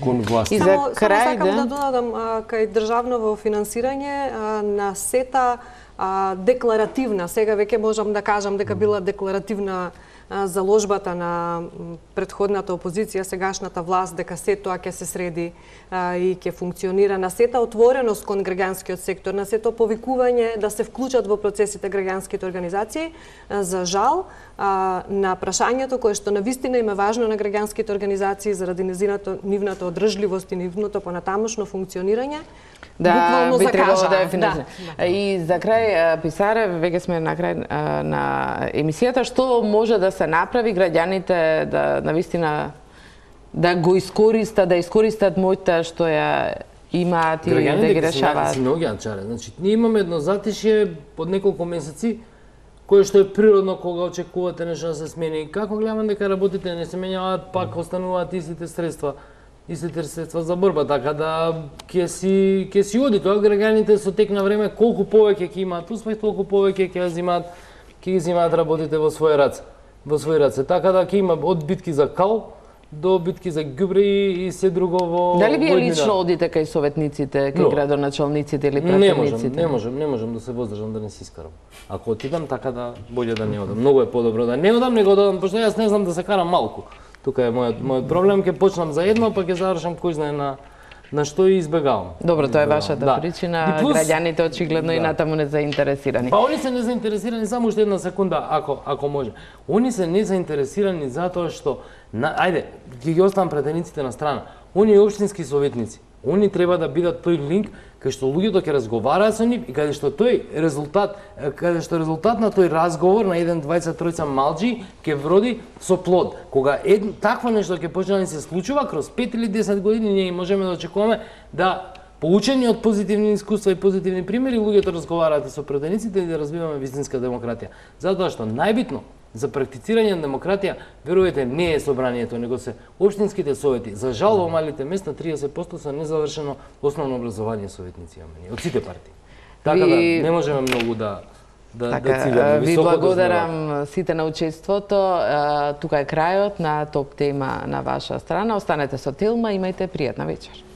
кон власти. Само сакам да додадам кај државно финансирање на сета декларативна, сега веќе можам да кажам дека била декларативна заложбата на претходната опозиција, сегашната власт, дека се тоа ќе се среди и ќе функционира, на сета отвореност кон граѓанскиот сектор, на сето повикување да се вклучат во процесите граѓанските организации. За жал, на прашањето кое што навистина им е важно на граѓанските организации заради нивната одржливост и нивното понатамошно функционирање, буквално закажа. Да е финансирано. И за крај, Писаре, веќе сме на крај на емисијата, што може да се направи граѓаните да навистина да го искористат мојта што ја имаат и да ги решаваат? Граѓаните се многу анчаре. Значи, ние имаме едно затишје под неколку месеци кое што е природно кога очекувате нешто да се смени. Како гледаме дека работите не се менјаваат, пак остануваат истите средства за борба, така да ќе си оди тоа. Граѓаните со тек на време колку повеќе ќе имаат успех, толку повеќе ќе ги земаат работите во своји раце. Така да ќе има од битки за кал до битки за ѓубре и се друго во Дали вие лично одите кај советниците, кај градоначалниците или пратениците? Не можам да се воздржам да не се искарам. Ако отидам, така да боле да не одам. Многу е подобро да не одам, него да одам, пошто јас не знам да се карам малку. Тука е мојот проблем, ќе почнам за едно, па ќе завршам кој знае на што и избегавам. Добро, тоа е вашата причина. Граѓаните очигледно и натаму не заинтересирани. Па они се незаинтересирани, само уште една секунда, ако може. Они се незаинтересирани затоа што, ајде, ќе ги оставам пратениците на страна. Они општински советници, они треба да бидат тој линк кај што луѓето ќе разговараат со нив и каде што резултат на тој разговор на 1, 2, 3 малџи ќе вроди со плод. Кога такво нешто ќе почне да се случува кроз 5 или 10 години, ние можеме да очекуваме да поучени од позитивни искуства и позитивни примери, луѓето разговараат и со пратениците и да развиваме вистинска демократија. Затоа што најбитно за практицирање на демократија, верувате, не е собранието, него се општинските совети. За жал, во малите места 30% се незавршено основно образование советници имаме од сите партии. Така да не можеме многу да цигаме. Ви благодарам сите на учеството. Тука е крајот на топ тема на ваша страна. Останете со Телма, имајте пријатна вечер.